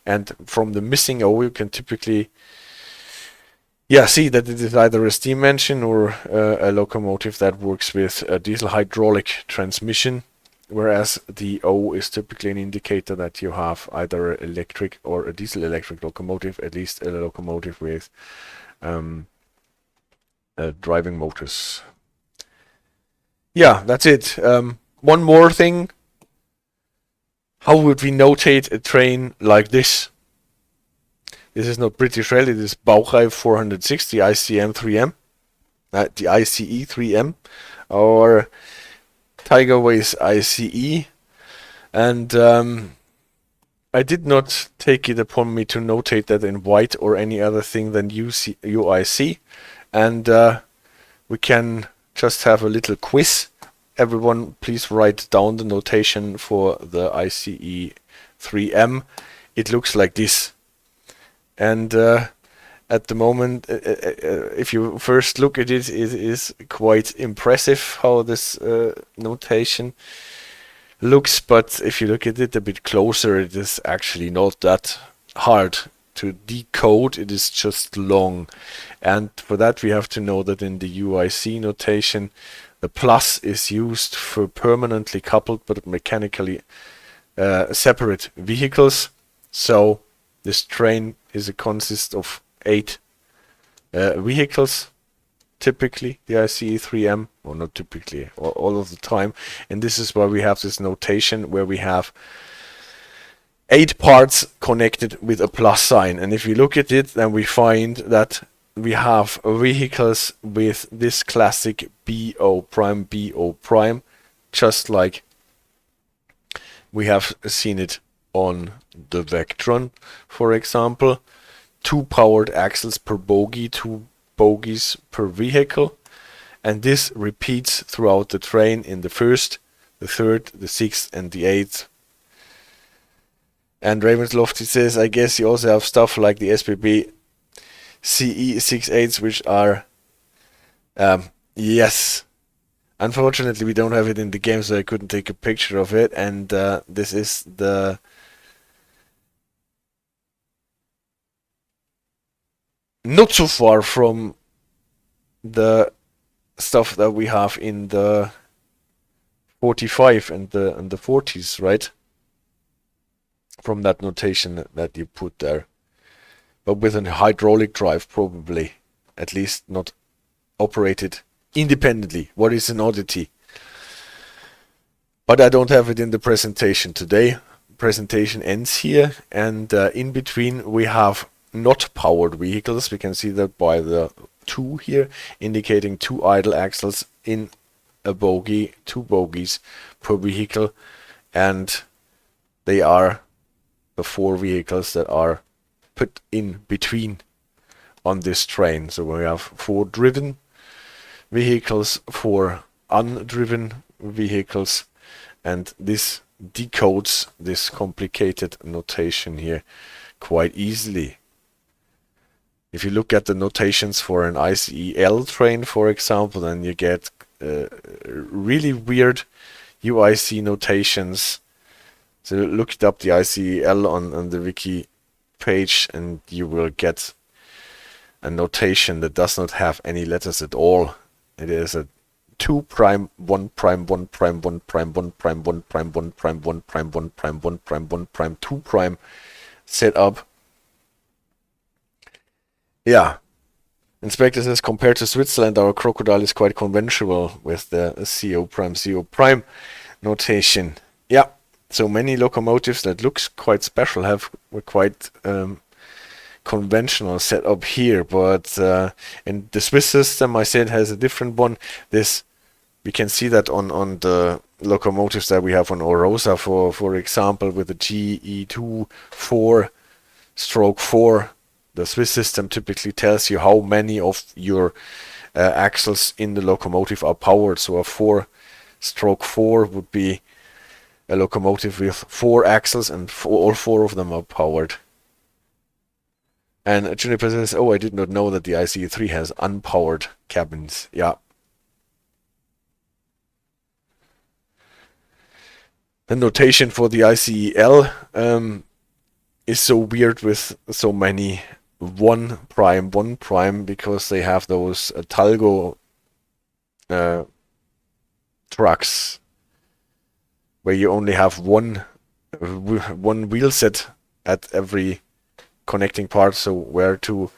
and from the missing O you can typically see that it is either a steam engine or a locomotive that works with a diesel hydraulic transmission, whereas the O is typically an indicator that you have either an electric or a diesel electric locomotive, at least a locomotive with driving motors. Yeah, that's it. One more thing. How would we notate a train like this? This is not British Rail, it is Bauchei 460 ICM 3M, the ICE 3M, or Tygerways ICE. And I did not take it upon me to notate that in Whyte or any other thing than UIC. And we can just have a little quiz. Everyone, please write down the notation for the ICE 3M. It looks like this. And at the moment. If you first look at it, it is quite impressive how this notation looks, but if you look at it a bit closer, it is actually not that hard to decode. It is just long, and for that we have to know that in the UIC notation, the plus is used for permanently coupled but mechanically separate vehicles. So this train consists of 8 vehicles, typically the ICE 3M, or not typically, all of the time. And this is why we have this notation where we have 8 parts connected with a plus sign. And if we look at it, then we find that we have vehicles with this classic BO prime, just like we have seen it on the Vectron, for example. 2 powered axles per bogie, 2 bogies per vehicle, and this repeats throughout the train in the 1st, the 3rd, the 6th, and the 8th. And Ravensloft says, I guess you also have stuff like the SBB CE 68s, which are, yes. Unfortunately, we don't have it in the game, so I couldn't take a picture of it. And this is the not so far from the stuff that we have in the 45 and the 40s, right? From that notation that you put there, but with a hydraulic drive, probably, at least not operated independently. What is an oddity? But I don't have it in the presentation today. Presentation ends here, and in between we have not powered vehicles. We can see that by the 2 here, indicating 2 idle axles in a bogie, 2 bogies per vehicle, and they are the 4 vehicles that are put in between on this train. So we have 4 driven vehicles, 4 undriven vehicles, and this decodes this complicated notation here quite easily. If you look at the notations for an ICEL train, for example, then you get really weird UIC notations. So look up the ICEL on the wiki page, and you will get a notation that does not have any letters at all. It is a 2 prime 1 prime 1 prime 1 prime 1 prime 1 prime 1 prime 1 prime 1 prime 1 prime 1 prime 2 prime setup. Yeah. Inspector says, compared to Switzerland, our crocodile is quite conventional with the CO prime notation. Yeah. So many locomotives that looks quite special were quite conventional setup here, but in the Swiss system, I said, has a different one. This we can see that on the locomotives that we have on Orosa, for example, with the GE2 4/4. The Swiss system typically tells you how many of your axles in the locomotive are powered. So a 4/4 would be a locomotive with 4 axles, and all 4 of them are powered. And Juniper says, oh, I did not know that the ICE3 has unpowered cabins. Yeah. The notation for the ICEL is so weird with so many 1 prime, because they have those Talgo trucks where you only have one wheel set at every connecting part, so where 2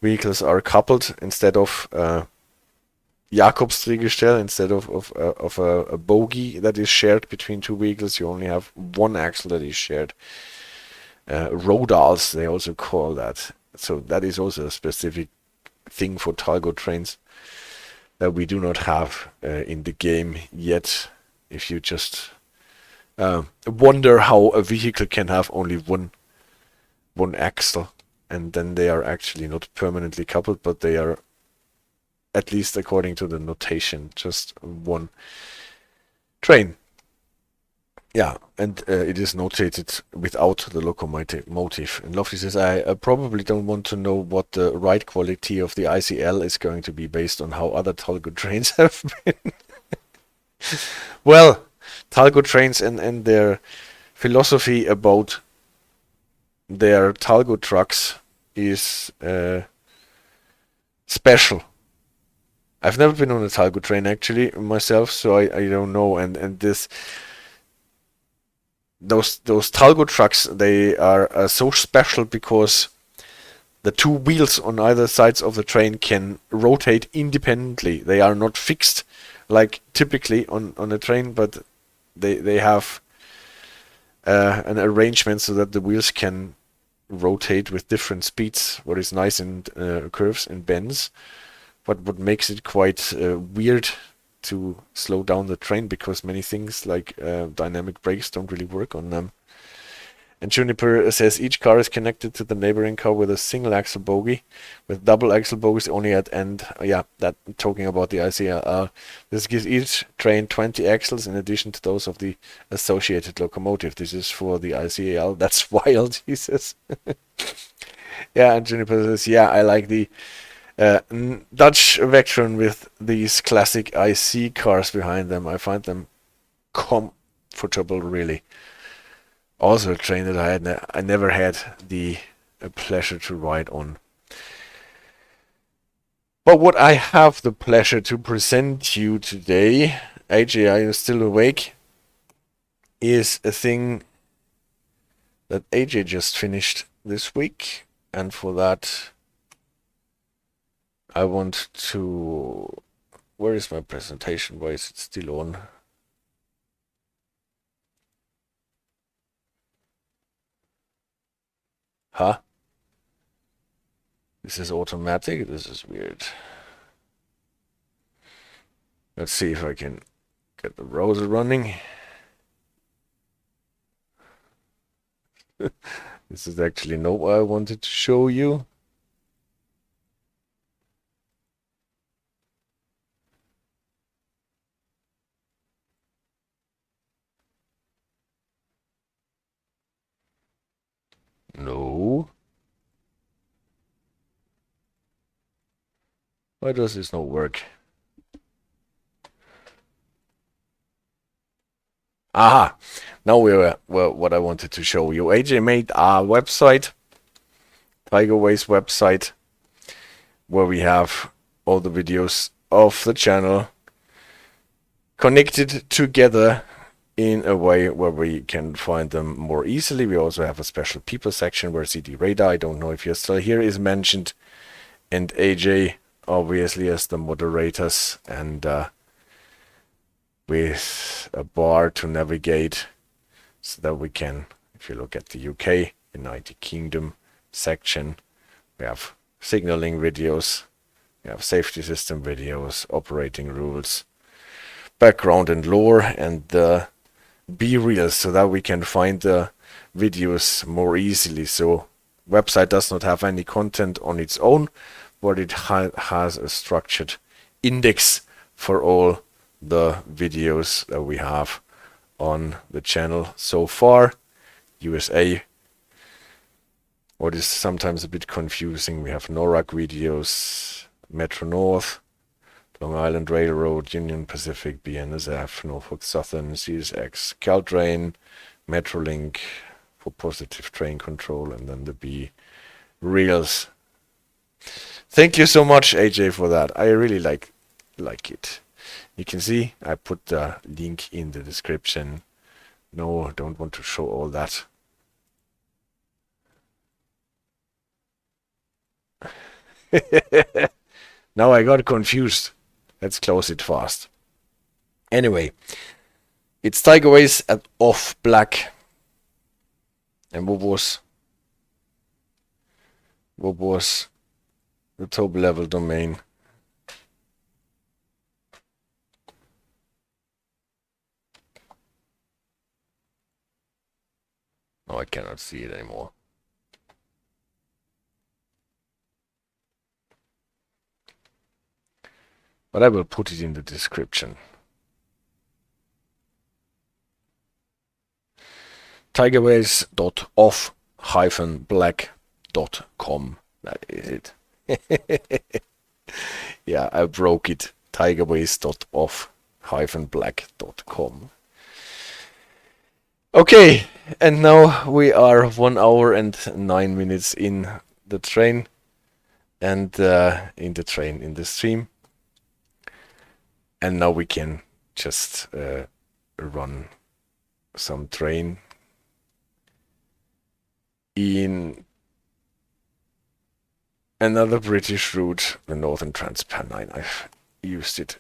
vehicles are coupled instead of Jakobsdrehgestell, instead of a bogie that is shared between 2 vehicles, you only have 1 axle that is shared. Rodals, they also call that. So that is also a specific thing for Talgo trains that we do not have in the game yet. If you just wonder how a vehicle can have only one axle, and then they are actually not permanently coupled, but they are, at least according to the notation, just 1 train. Yeah, and it is notated without the locomotive. And Lofty says, I probably don't want to know what the ride quality of the ICL is going to be based on how other Talgo trains have been. Well, Talgo trains and their philosophy about their Talgo trucks is special. I've never been on a Talgo train actually myself, so I don't know. And those Talgo trucks, they are so special because the two wheels on either sides of the train can rotate independently. They are not fixed like typically on a train, but they have an arrangement so that the wheels can rotate with different speeds, what is nice in curves and bends. But what makes it quite weird to slow down the train, because many things like dynamic brakes don't really work on them. And Juniper says each car is connected to the neighboring car with a single axle bogie, with double axle bogies only at end. Yeah, that talking about the ICR. This gives each train 20 axles in addition to those of the associated locomotive. This is for the ICAL. That's wild, he says. Yeah, and Juniper says, yeah, I like the Dutch Vectron with these classic IC cars behind them. I find them comfortable, really. Also a train that I never had the pleasure to ride on. But what I have the pleasure to present to you today, AJ, are you still awake? Is a thing that AJ just finished this week, and for that I want to... Where is my presentation? Why is it still on? Huh? This is automatic? This is weird. Let's see if I can get the browser running. This is actually not what I wanted to show you. No. Why does this not work? Aha! Now we're what I wanted to show you. AJ made a website, Tygerways website, where we have all the videos of the channel connected together in a way where we can find them more easily. We also have a special people section where CD Radar, I don't know if you're still here, is mentioned, and AJ obviously as the moderators, and with a bar to navigate so that we can, if you look at the UK, United Kingdom section, we have signaling videos, we have safety system videos, operating rules, background and lore, and the B-reels, so that we can find the videos more easily. So website does not have any content on its own, but it has a structured index for all the videos that we have on the channel so far. USA, what is sometimes a bit confusing, we have NORAC videos, Metro North, Long Island Railroad, Union Pacific, BNSF, Norfolk Southern, CSX, Caltrain, Metrolink for positive train control, and then the B reels. Thank you so much, AJ, for that. I really like it. You can see I put the link in the description. No, don't want to show all that. Now I got confused. Let's close it fast. Anyway, it's Tygerways at off black. And what was the top level domain? Oh, I cannot see it anymore. But I will put it in the description. tygerways.off-black.com. That is it. Yeah, I broke it. tygerways.off-black.com. Okay, and now we are 1 hour and 9 minutes in the train. And in the stream. And now we can just run some train in another British route, the Northern Trans-Pennine. I've used it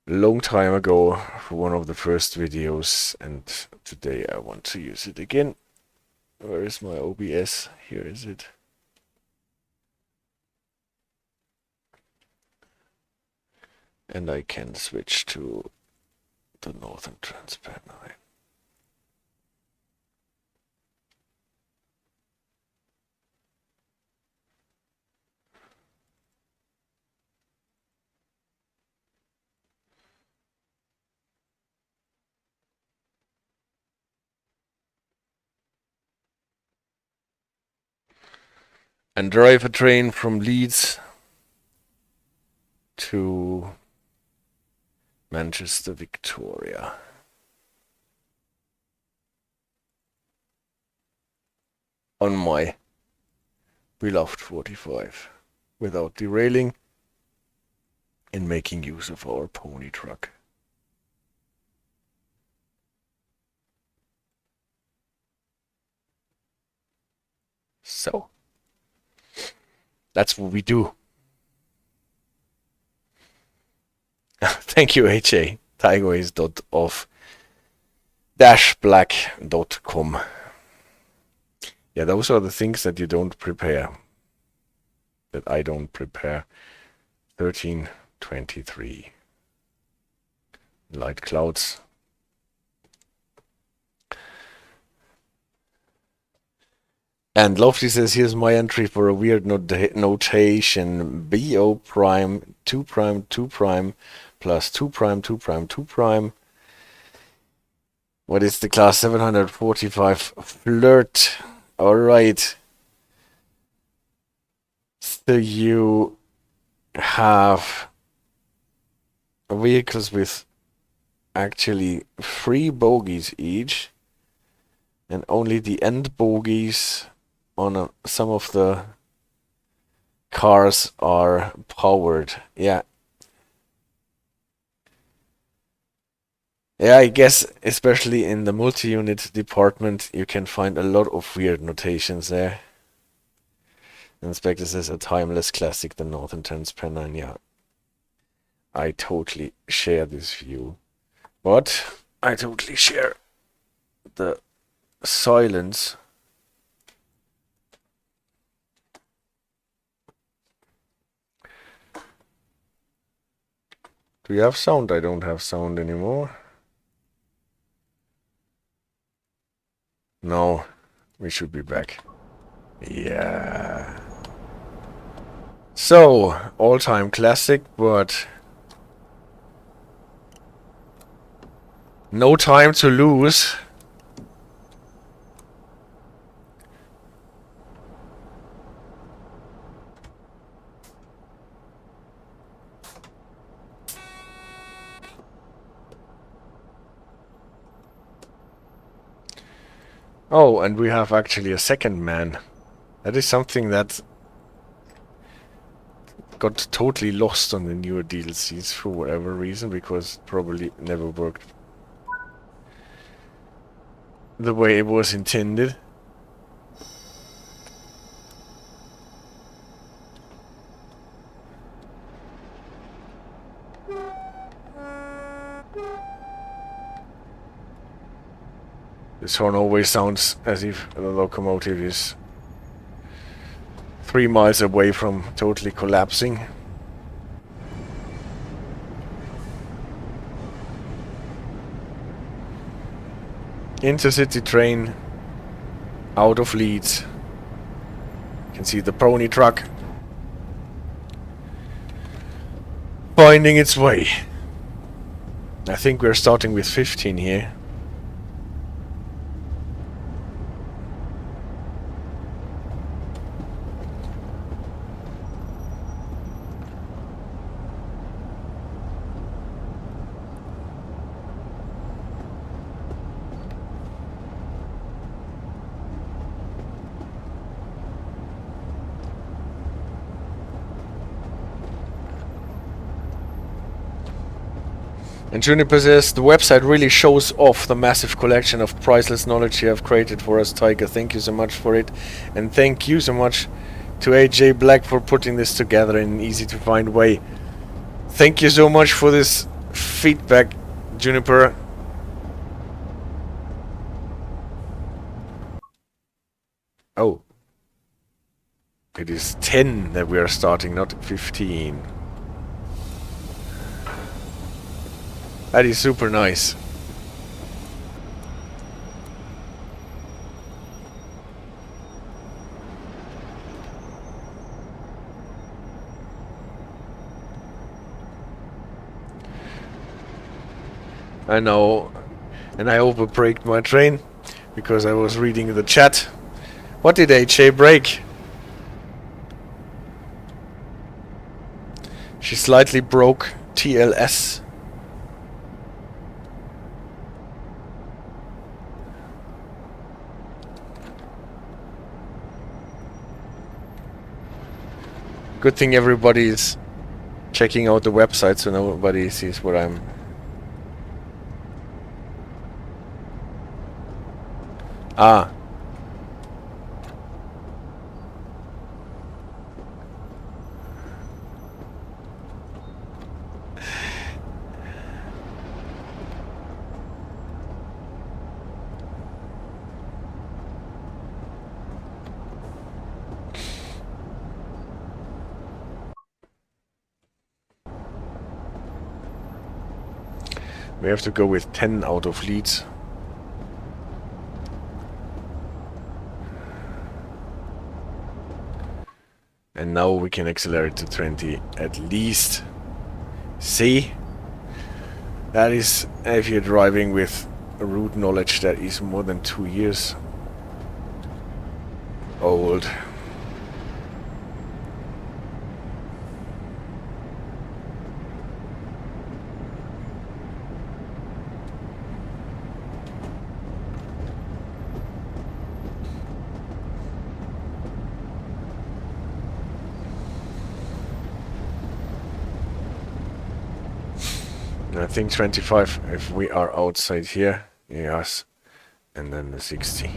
a long time ago for one of the first videos, and today I want to use it again. Where is my OBS? Here is it. And I can switch to the Northern Trans-Pennine. And drive a train from Leeds to Manchester, Victoria. On my beloved 45, without derailing and making use of our pony truck. So, that's what we do. Thank you, HA. tygerways.off-black.com. Yeah, those are the things that you don't prepare. That I don't prepare. 1323. Light clouds. And Lofty says, here's my entry for a weird notation. BO prime, 2 prime, 2 prime, plus 2 prime, 2 prime, 2 prime. What is the class 745 flirt? Alright. So you have vehicles with actually 3 bogies each, and only the end bogies on some of the cars are powered. Yeah. Yeah, I guess especially in the multi-unit department you can find a lot of weird notations there. Inspector says a timeless classic, the Northern Trans-Pennine. Yeah, I totally share this view. But I totally share the silence. Do you have sound? I don't have sound anymore. No, we should be back. Yeah. So, all-time classic, but no time to lose. Oh, and we have actually a second man. That is something that got totally lost on the newer DLCs for whatever reason, because it probably never worked the way it was intended. This horn always sounds as if the locomotive is 3 miles away from totally collapsing. Intercity train out of Leeds. You can see the pony truck finding its way. I think we're starting with 15 here. And Juniper says, the website really shows off the massive collection of priceless knowledge you have created for us, Tiger. Thank you so much for it. And thank you so much to AJ Black for putting this together in an easy to find way. Thank you so much for this feedback, Juniper. Oh. It is 10 that we are starting, not 15. That is super nice. I know, and I overbraked my train because I was reading the chat. What did HA break? She slightly broke TLS. Good thing everybody is checking out the website so nobody sees what I'm... Ah. We have to go with 10 out of Leeds. And now we can accelerate to 20 at least. See? That is, if you're driving with a route knowledge that is more than 2 years old. I think 25 if we are outside here, yes, and then the 60.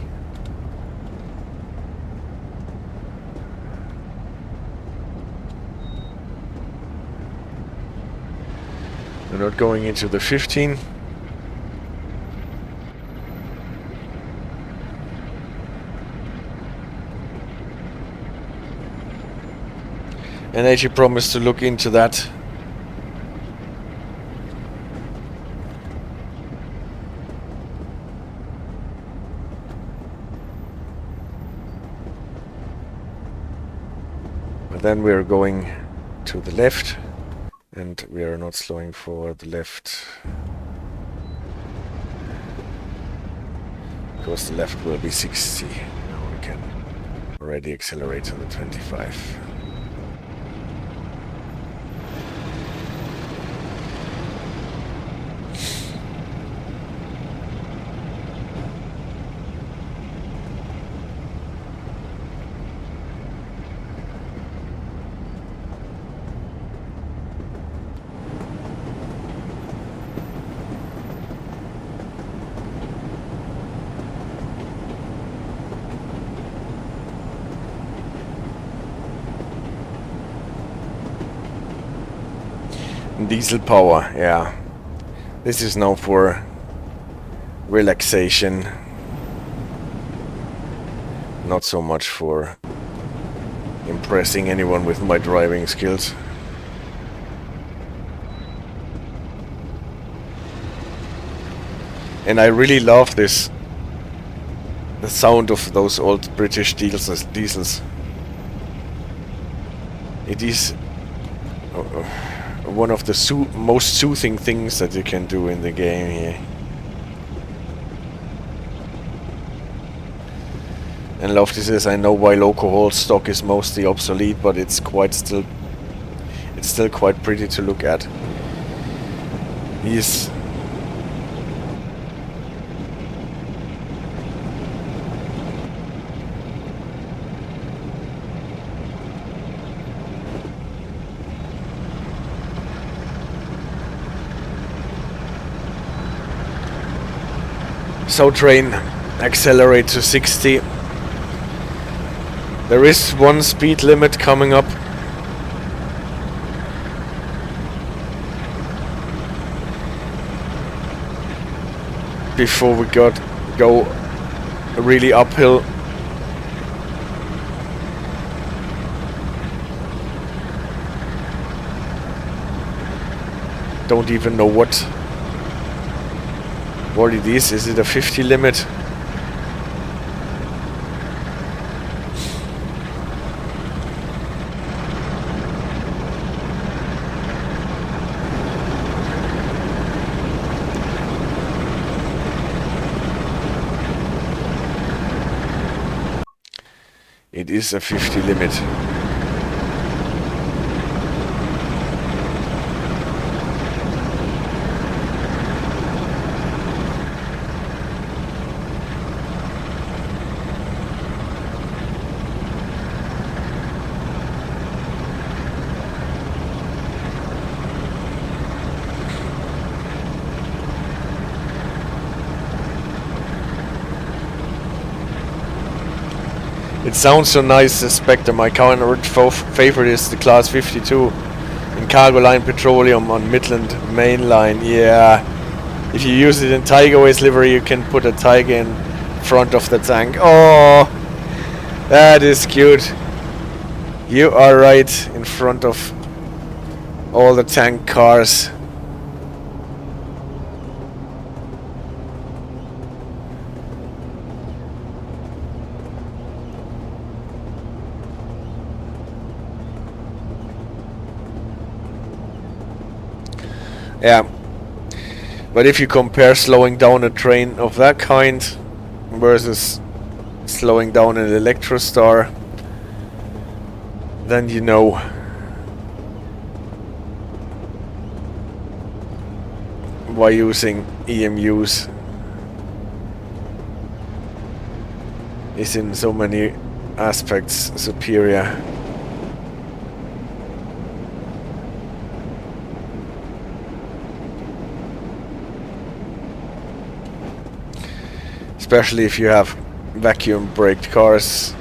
We're not going into the 15. And AJ promised to look into that. Then we are going to the left, and we are not slowing for the left, because the left will be 60. Now we can already accelerate to the 25. Diesel power, yeah. This is now for relaxation, not so much for impressing anyone with my driving skills. And I really love this, the sound of those old British diesels. It is one of the most soothing things that you can do in the game here. And Lofty says, I know why loco haul stock is mostly obsolete, but it's still quite pretty to look at. He's So train, accelerate to 60. There is one speed limit coming up. Before we go really uphill. Don't even know what it is. Is it a 50 limit? It is a 50 limit. It sounds so nice, the Spectre. My current favorite is the Class 52 in Cargo Line Petroleum on Midland Main Line. Yeah, if you use it in Tygerways livery, you can put a tiger in front of the tank. Oh, that is cute. You are right in front of all the tank cars. Yeah, but if you compare slowing down a train of that kind versus slowing down an Electrostar, then you know why using EMUs is in so many aspects superior. Especially if you have vacuum braked cars.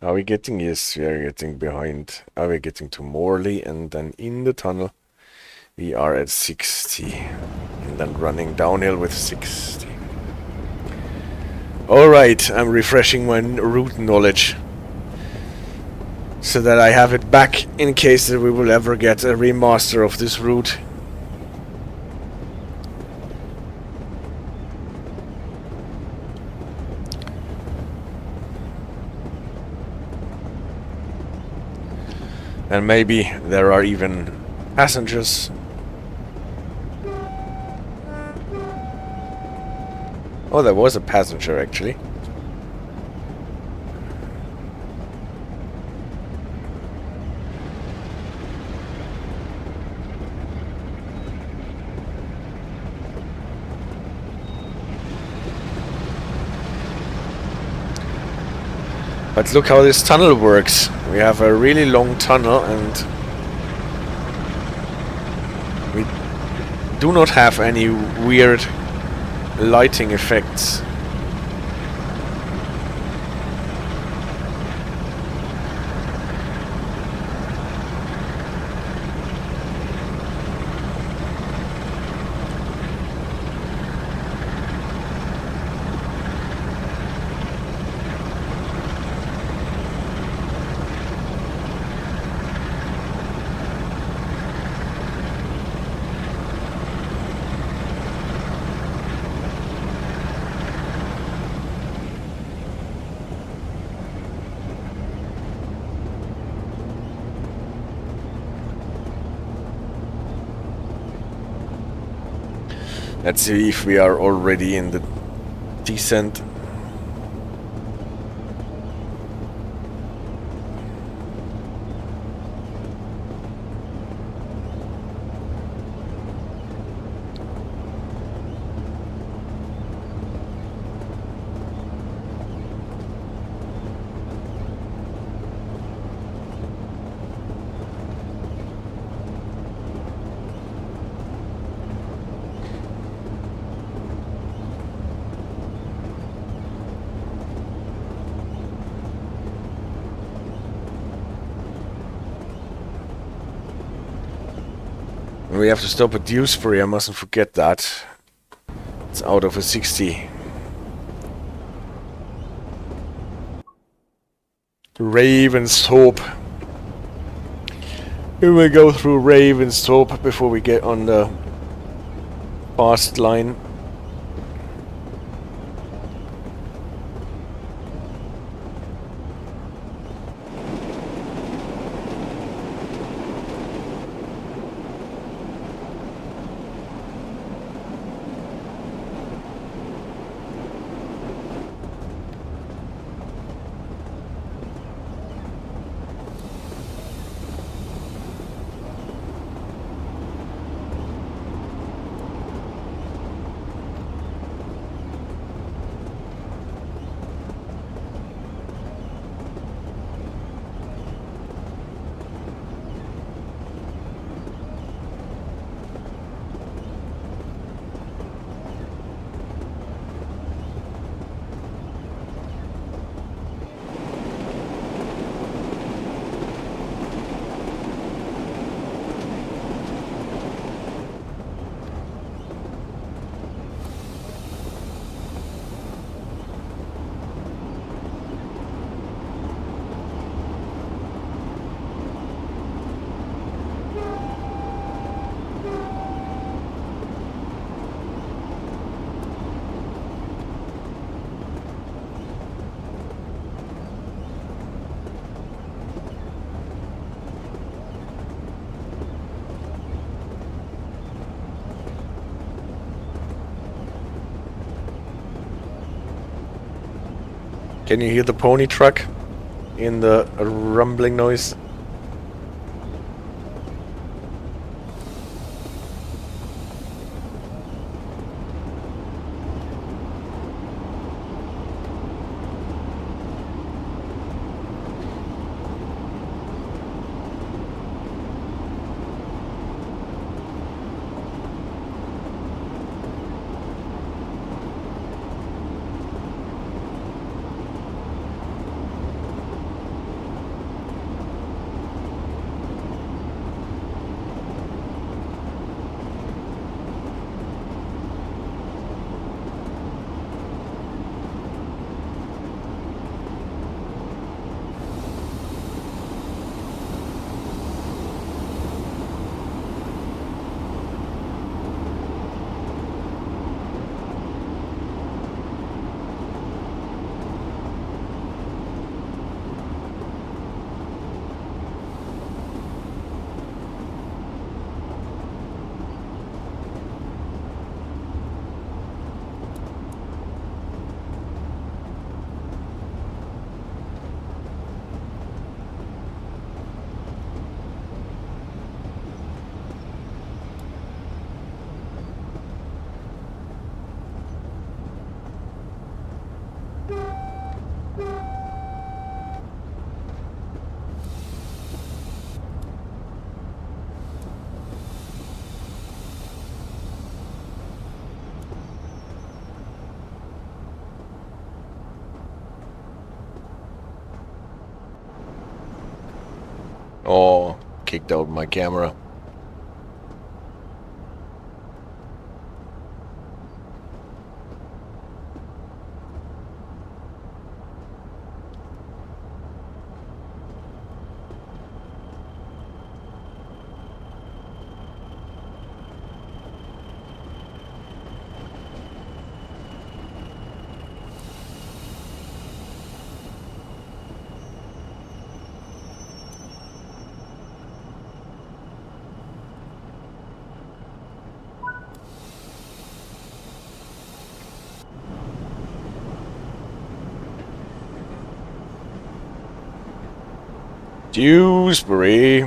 Are we getting? Yes, we are getting behind. Are we getting to Morley and then in the tunnel? We are at 60 and then running downhill with 60. Alright, I'm refreshing my route knowledge so that I have it back in case that we will ever get a remaster of this route. And maybe there are even passengers. Oh, there was a passenger actually. But look how this tunnel works. We have a really long tunnel and we do not have any weird lighting effects. Let's see if we are already in the descent. We have to stop at Dewsbury, I mustn't forget that. It's out of a 60. Ravensthorpe. We will go through Ravensthorpe before we get on the fast line. Can you hear the pony truck in the rumbling noise? Oh, kicked out my camera. Dewsbury.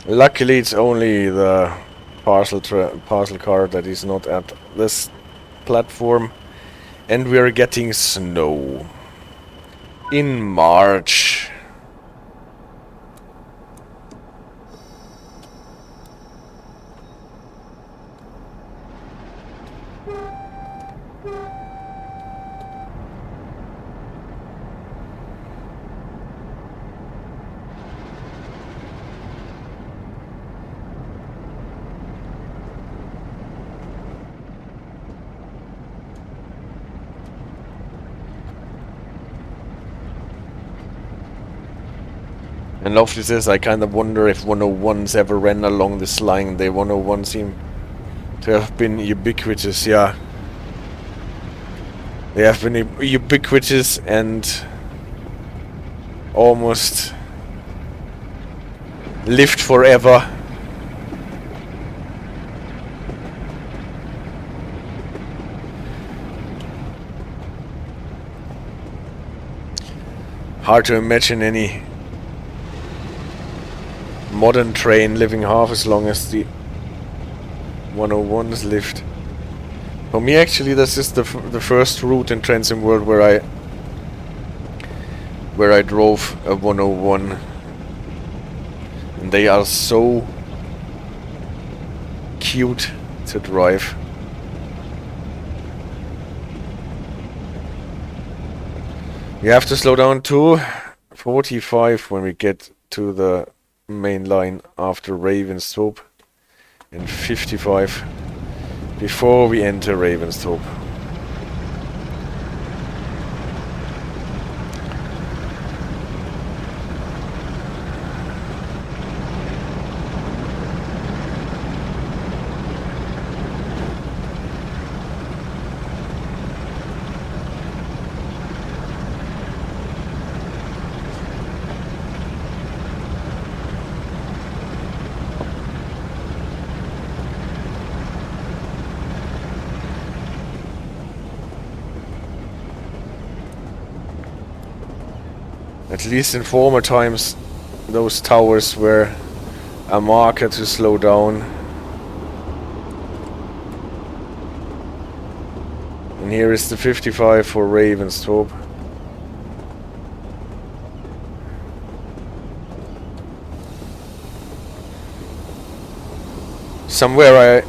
Luckily, it's only the parcel car that is not at this platform, and we are getting snow in March. And Lovely says, I kind of wonder if 101s ever ran along this line. The 101 seem to have been ubiquitous, yeah. They have been ubiquitous and almost lived forever. Hard to imagine any modern train living half as long as the 101s lived. For me, actually, this is the first route in Transim World where I drove a 101, and they are so cute to drive. We have to slow down to 45 when we get to the main line after Ravensthorpe, and 55 before we enter Ravensthorpe. At least in former times, those towers were a marker to slow down. And here is the 55 for Ravensthorpe. Somewhere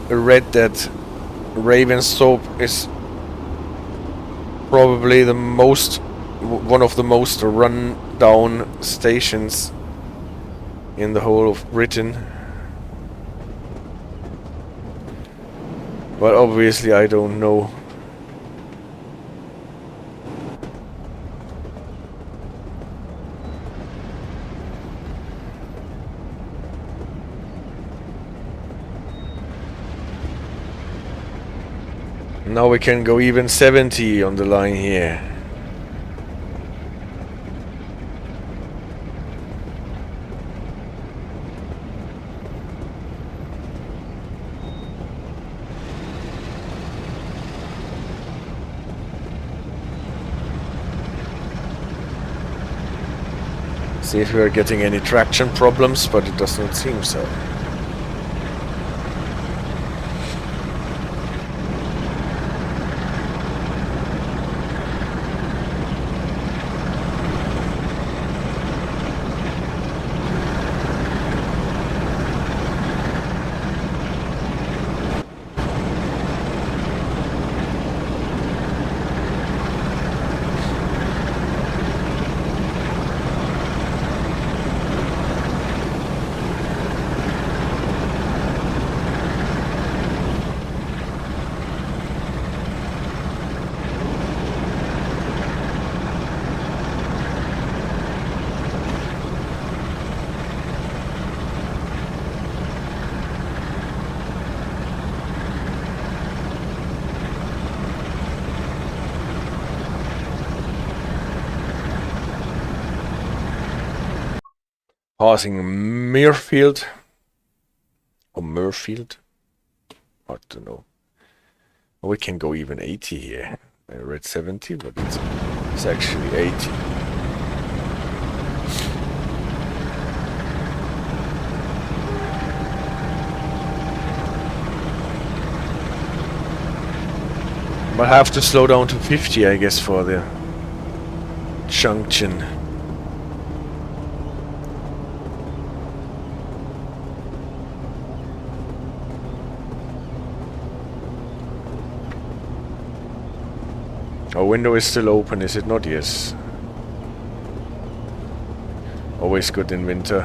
I read that Ravensthorpe is probably one of the most run down stations in the whole of Britain. But obviously I don't know. Now we can go even 70 on the line here. See if we are getting any traction problems, but it does not seem so. Passing Muirfield Or Murfield? I don't know. We can go even 80 here. I read 70, but it's actually 80. But I have to slow down to 50, I guess, for the junction. Our window is still open, is it not? Yes. Always good in winter.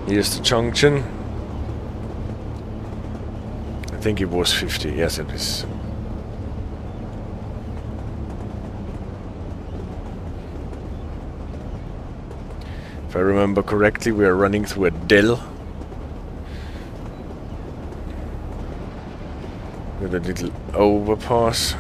Here's the junction. I think it was 50. Yes, it is. If I remember correctly, we are running through a dell with a little overpass.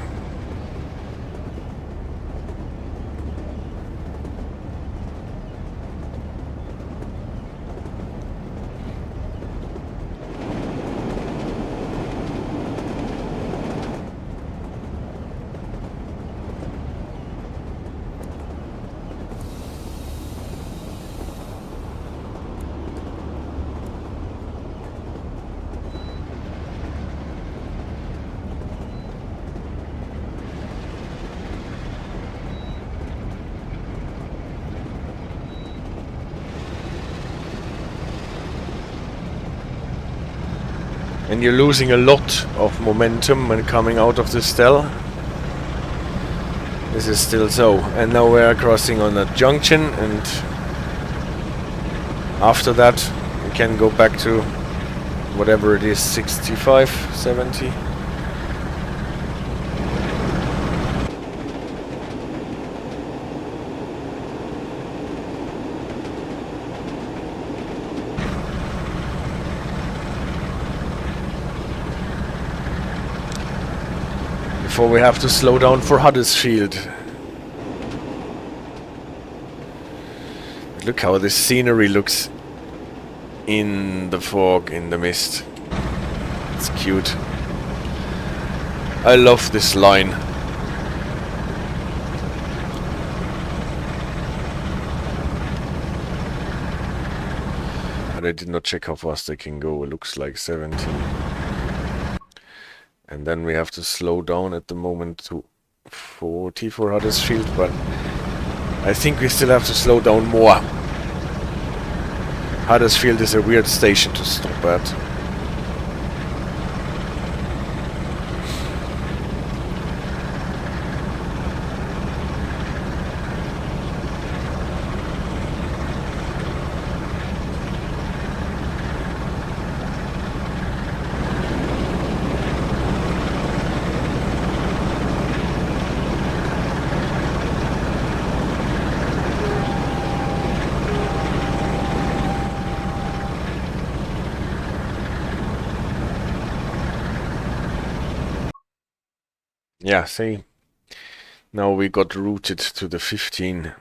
And you're losing a lot of momentum when coming out of the stell. This is still so. And now we're crossing on a junction, and after that we can go back to whatever it is, 65, 70. Before we have to slow down for Huddersfield. Look how this scenery looks in the fog, in the mist. It's cute. I love this line. But I did not check how fast they can go. It looks like 70. And then we have to slow down at the moment to 40 for Huddersfield, but I think we still have to slow down more. Huddersfield is a weird station to stop at. Yeah, see, now we got routed to the 15.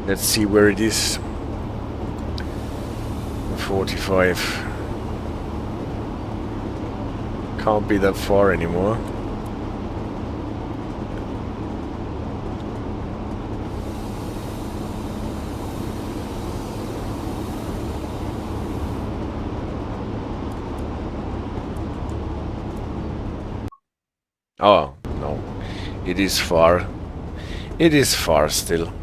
Let's see where it is. 45. Can't be that far anymore. Oh, no. It is far. It is far still.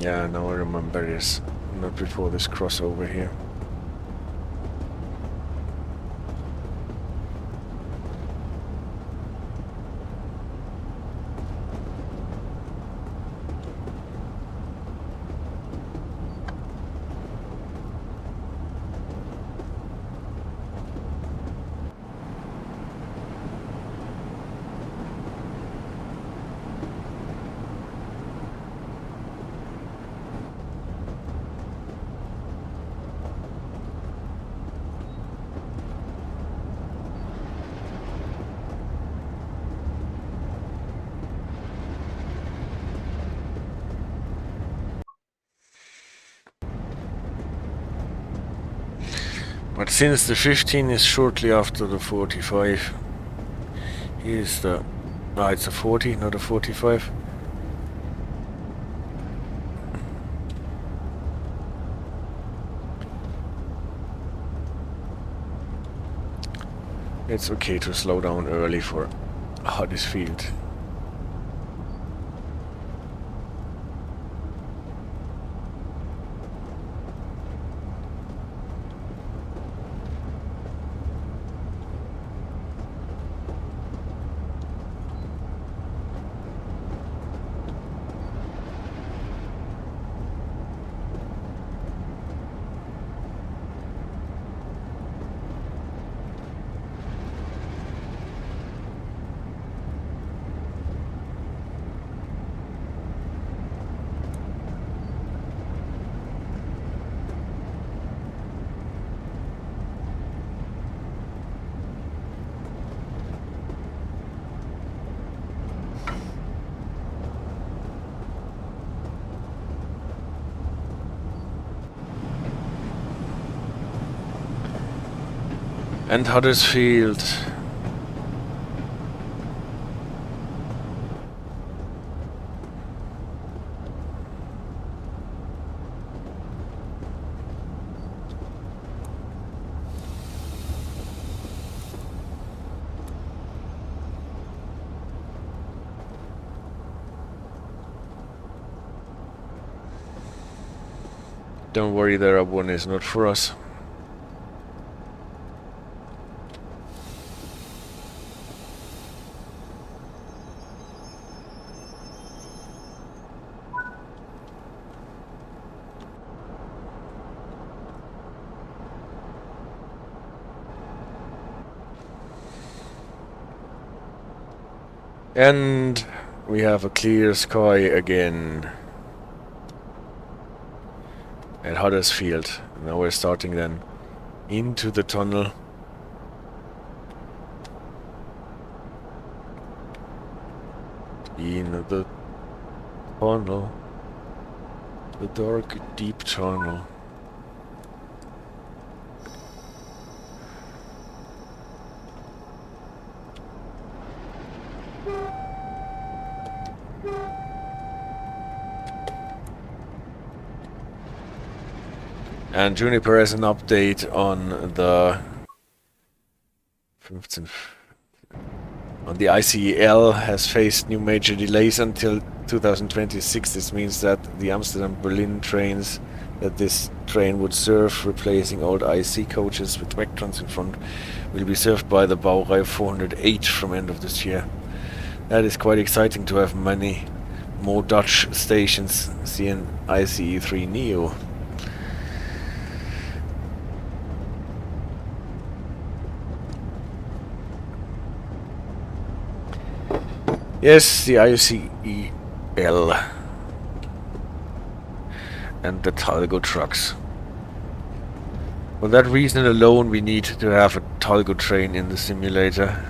Yeah, now I remember this. Not before this crossover here. But since the 15 is shortly after the 45, here's the... No, it's a 40, not a 45. It's okay to slow down early for Huddersfield. And Huddersfield. Don't worry, there one is not for us. And we have a clear sky again at Huddersfield. Now we're starting then into the tunnel. In the tunnel. The dark, deep tunnel. And Juniper has an update on the 15th. On the ICEL has faced new major delays until 2026. This means that the Amsterdam-Berlin trains that this train would serve, replacing old IC coaches with Vectrons in front, will be served by the Baureihe 408 from end of this year. That is quite exciting to have many more Dutch stations seeing ICE3 Neo. Yes, the ICEL and the Talgo trucks. For that reason alone, we need to have a Talgo train in the simulator.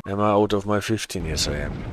Am I out of my 15? Yes, I am.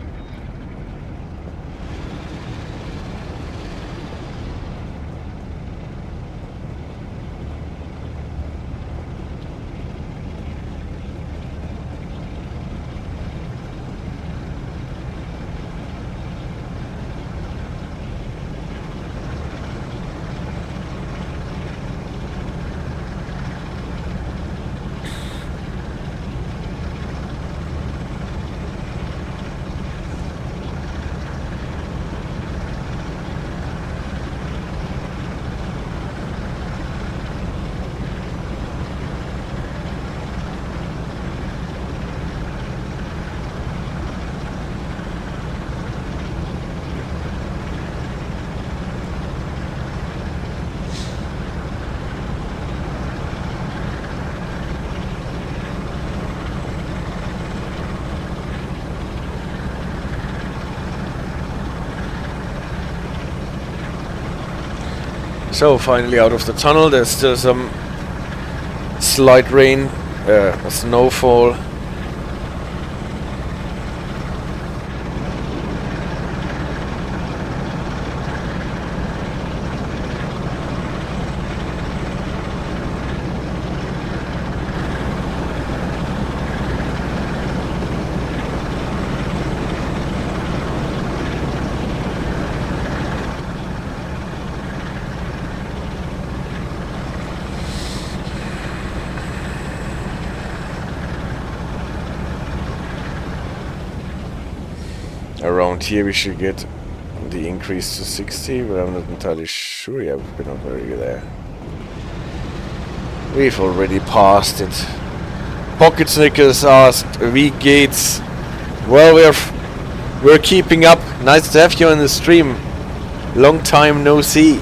So finally out of the tunnel. There's still some slight rain, snowfall. Around here we should get the increase to 60, but I'm not entirely sure. Yeah, we're not very there. We've already passed it. Pocket Snickers asked, weak gates. Well, we're keeping up. Nice to have you on the stream. Long time no see.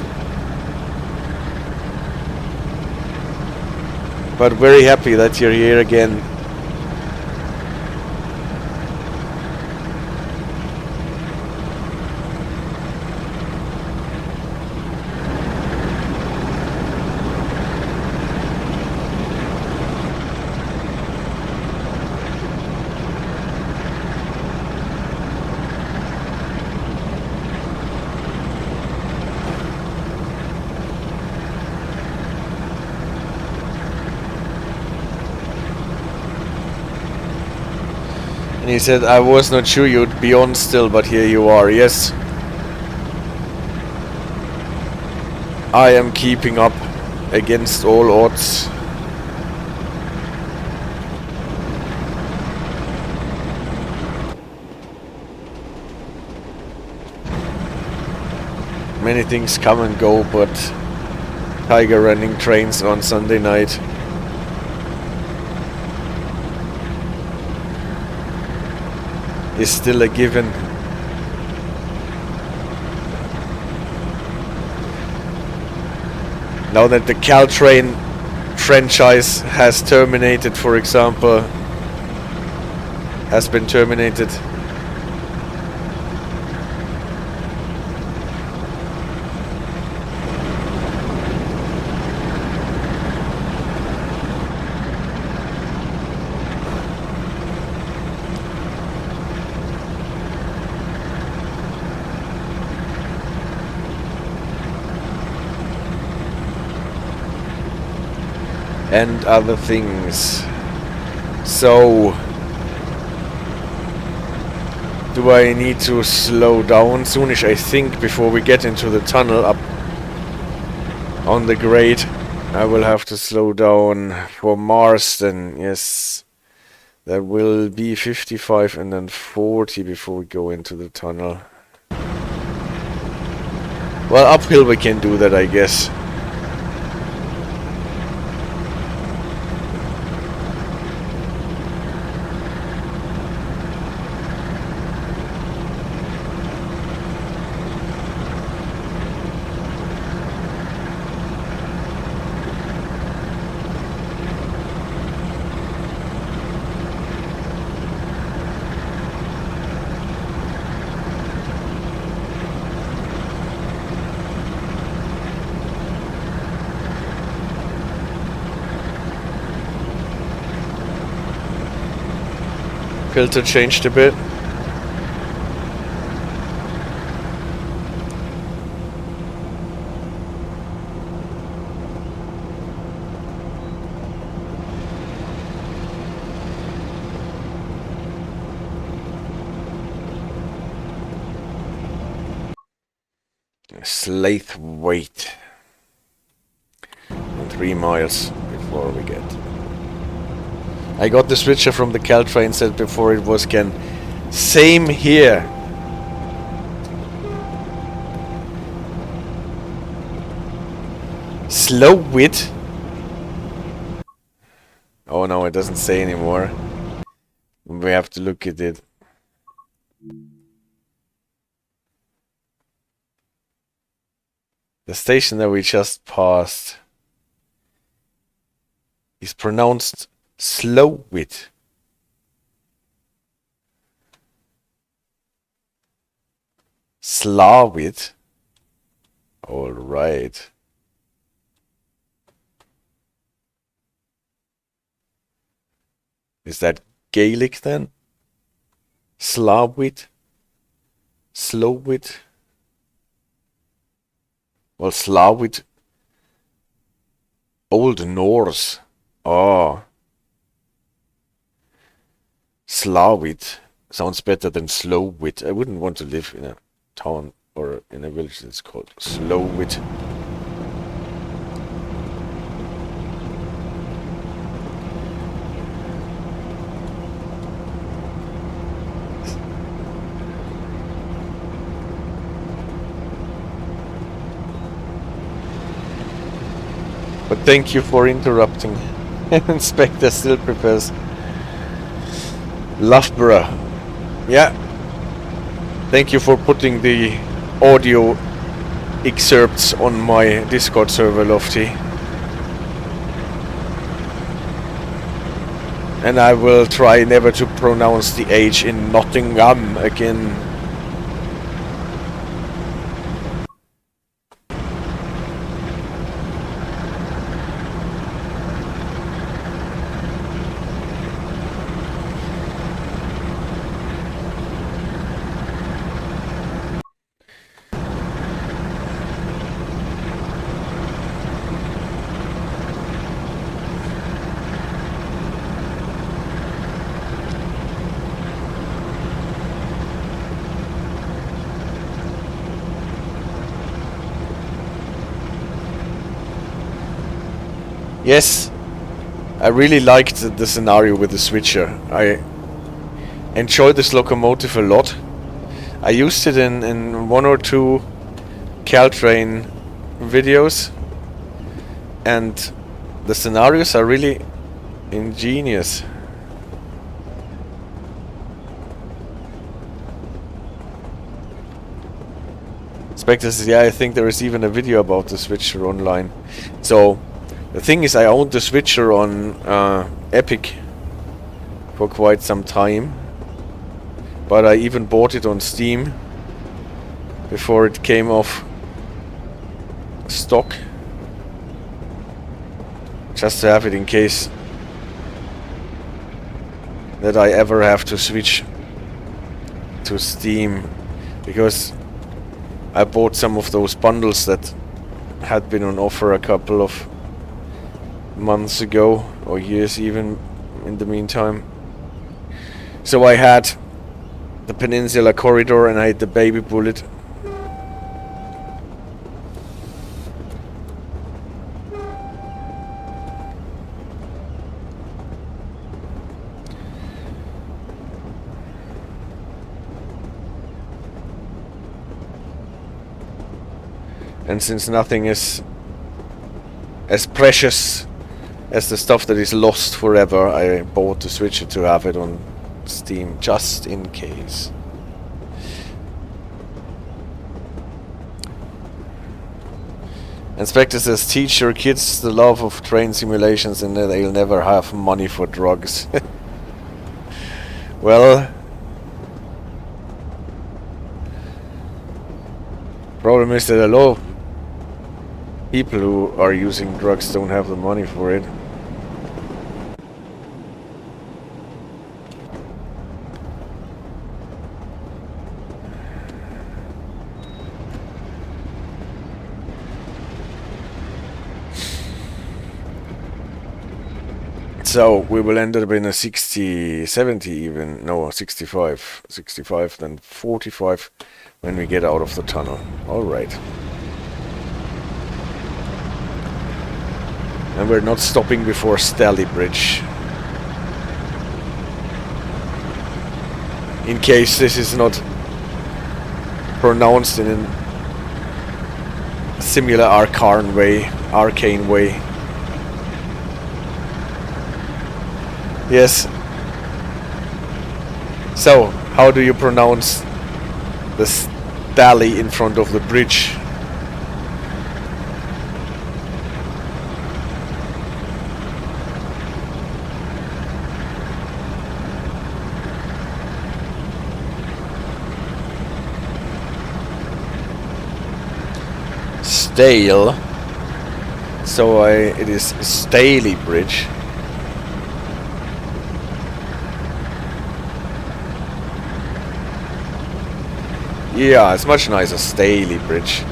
But very happy that you're here again. And he said, I was not sure you'd be on still, but here you are. Yes. I am keeping up against all odds. Many things come and go, but Tiger running trains on Sunday night. Is still a given. Now that the Caltrain franchise has terminated, for example, has been terminated. And other things. So, do I need to slow down soonish? I think before we get into the tunnel up on the grade, I will have to slow down for Marsden. Yes, that will be 55 and then 40 before we go into the tunnel. Well, uphill we can do that, I guess. Filter changed a bit. Slaithwaite. 3 miles before we get. I got the switcher from the Caltrain set before it was Ken. Same here. Slowwit. Oh no, it doesn't say anymore. We have to look at it. The station that we just passed is pronounced Slowwit. Slawit. All right. Is that Gaelic then? Slawit? Slowwit? Well, Slawit. Old Norse. Oh. Slawit sounds better than Slowwit. I wouldn't want to live in a town or in a village that's called Slowwit. But thank you for interrupting. Inspector still prepares. Loughborough. Yeah. Thank you for putting the audio excerpts on my Discord server, Lofty. And I will try never to pronounce the H in Nottingham again. Yes, I really liked the scenario with the switcher. I enjoyed this locomotive a lot. I used it in 1 or 2 Caltrain videos, and the scenarios are really ingenious. Spectre says, yeah, I think there is even a video about the switcher online. So the thing is, I owned the switcher on Epic for quite some time, but I even bought it on Steam before it came off stock, just to have it in case that I ever have to switch to Steam, because I bought some of those bundles that had been on offer a couple of months ago, or years even in the meantime. So I had the Peninsula Corridor and I had the Baby Bullet. And since nothing is as precious as the stuff that is lost forever, I bought the switcher to have it on Steam, just in case. Inspector says, teach your kids the love of train simulations and then they'll never have money for drugs. Well, problem is that a lot of people who are using drugs don't have the money for it. So we will end up in a 60, 70 even, no, 65, 65, then 45 when we get out of the tunnel. Alright. And we're not stopping before Stalybridge. In case this is not pronounced in a similar arcane way. Yes. So, how do you pronounce the stally in front of the bridge? Stale. So it is Stalybridge. Yeah, it's much nicer, Stalybridge.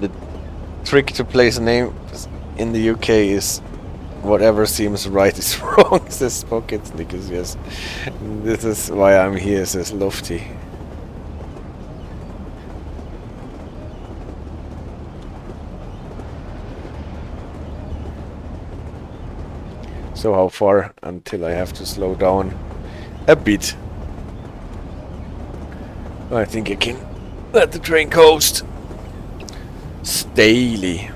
The trick to place a name in the UK is whatever seems right is wrong, says Pocket Snickers, yes. This is why I'm here, says Lofty. So how far until I have to slow down a bit? I think I can let the train coast. Staley.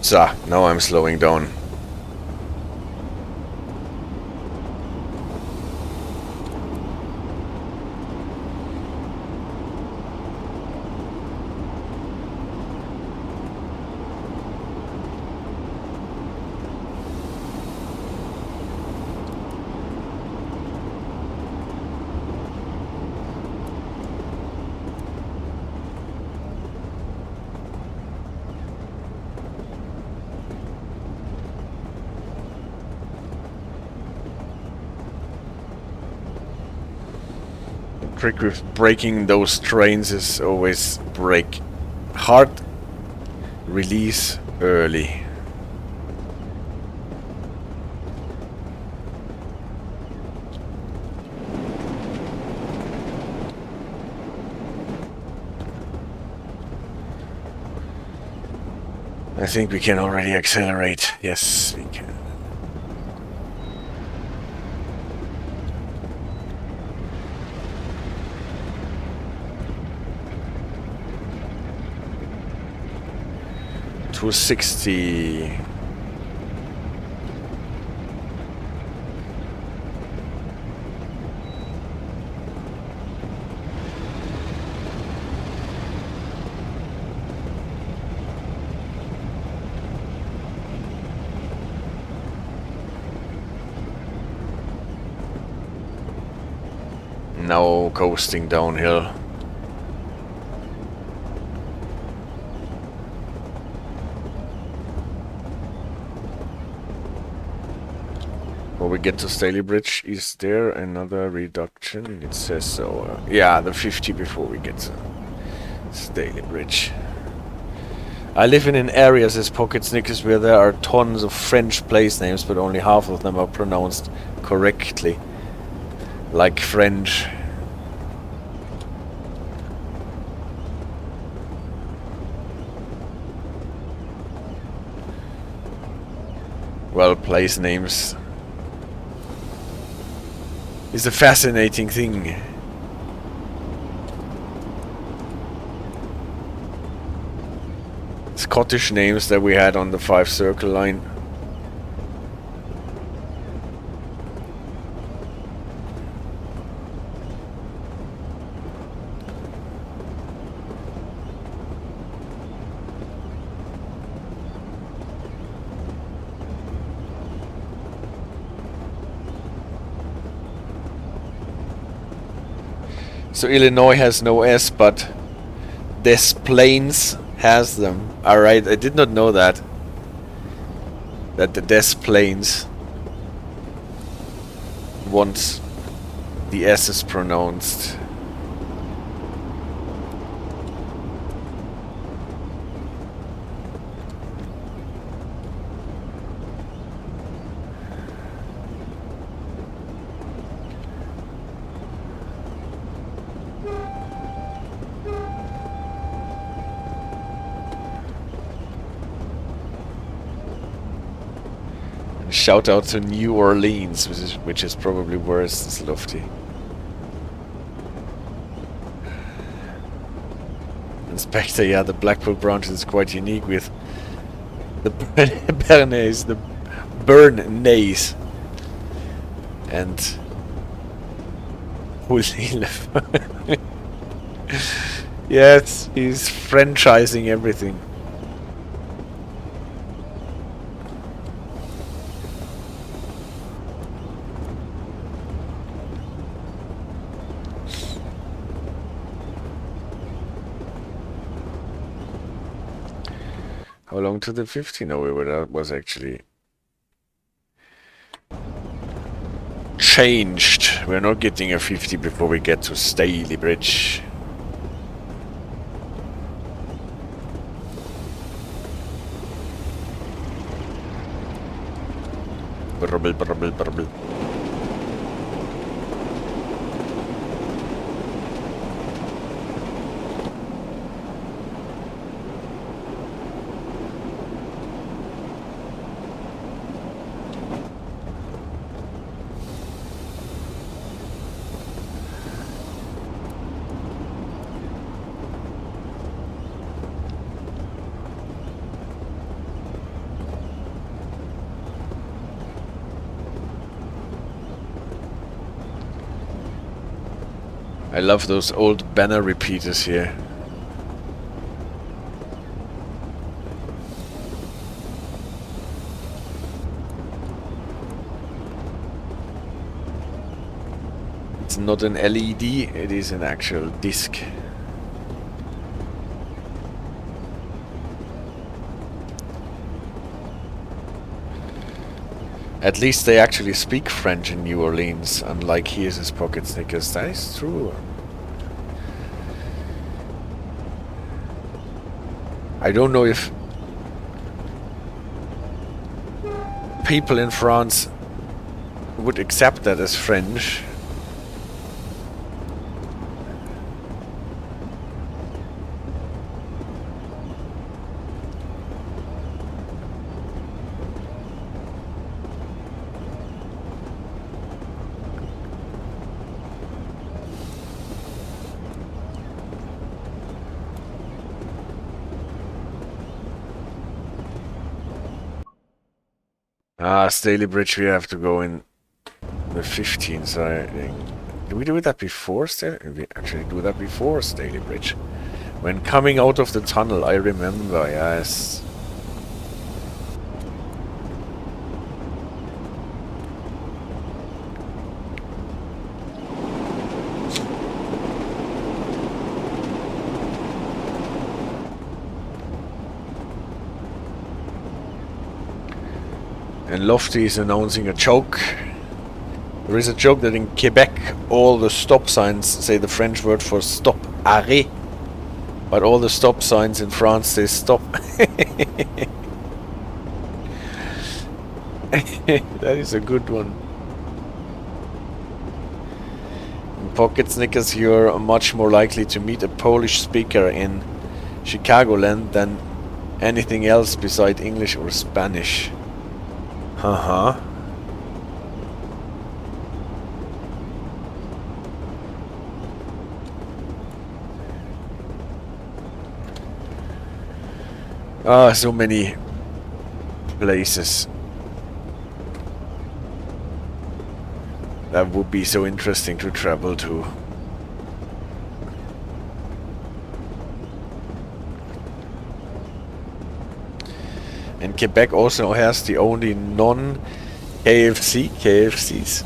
So, now I'm slowing down. Trick with breaking those trains is always break hard, release early. I think we can already accelerate. Yes, we can. To 60. Now coasting downhill. When we get to Stalybridge, is there another reduction? It says so. Yeah, the 50 before we get to Stalybridge. I live in an area, says Pocket Snickers, where there are tons of French place names, but only half of them are pronounced correctly. Like French. Well, place names. is a fascinating thing. Scottish names that we had on the 5 circle line. So Illinois has no S, but Des Plaines has them. Alright, I did not know that. That the Des Plaines once the S is pronounced. Shout out to New Orleans, which is probably worse than Lofty. Inspector, yeah, the Blackpool branch is quite unique with the Bernays, the Bernays, and Hulilef. Yes, he's franchising everything. How long to the 50? No, that was actually changed. We're not getting a 50 before we get to Stalybridge. Ribble, ribble, ribble. I love those old banner repeaters here. It's not an LED, it is an actual disc. At least they actually speak French in New Orleans, unlike here's his pocket snickers. That is true. I don't know if people in France would accept that as French. Ah, Stalybridge, we have to go in the 15th, so I think. Did we do that before We actually do that before Stalybridge. When coming out of the tunnel, I remember, yes. And Lofty is announcing a joke. There is a joke that in Quebec all the stop signs say the French word for stop, arrêt. But all the stop signs in France say stop. That is a good one. In Pocket Snickers, you're much more likely to meet a Polish speaker in Chicagoland than anything else beside English or Spanish. Ah, so many places. That would be so interesting to travel to. And Quebec also has the only non-KFC KFCs.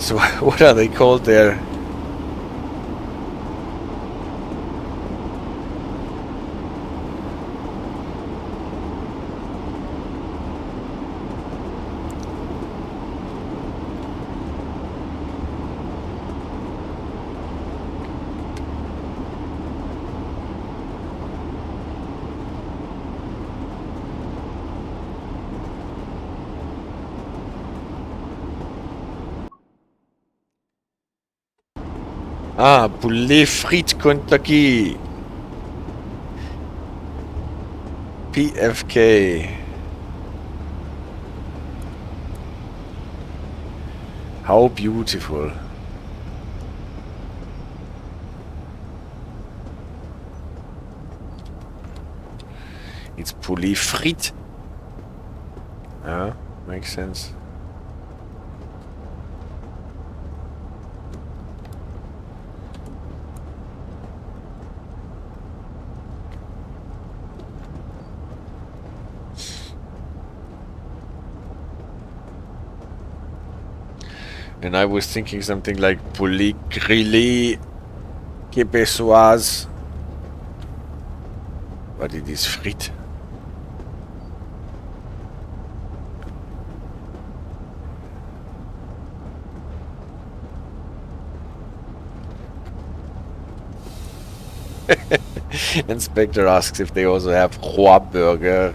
So what are they called there? Ah, poulet frites Kentucky. PFK. How beautiful. It's poulet frites. Ah, makes sense. And I was thinking something like poulet grillé québécoise. But it is frites. Inspector asks if they also have roi burger.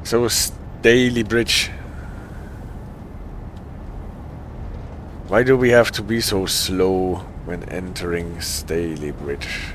So Stalybridge. Why do we have to be so slow when entering Stalybridge?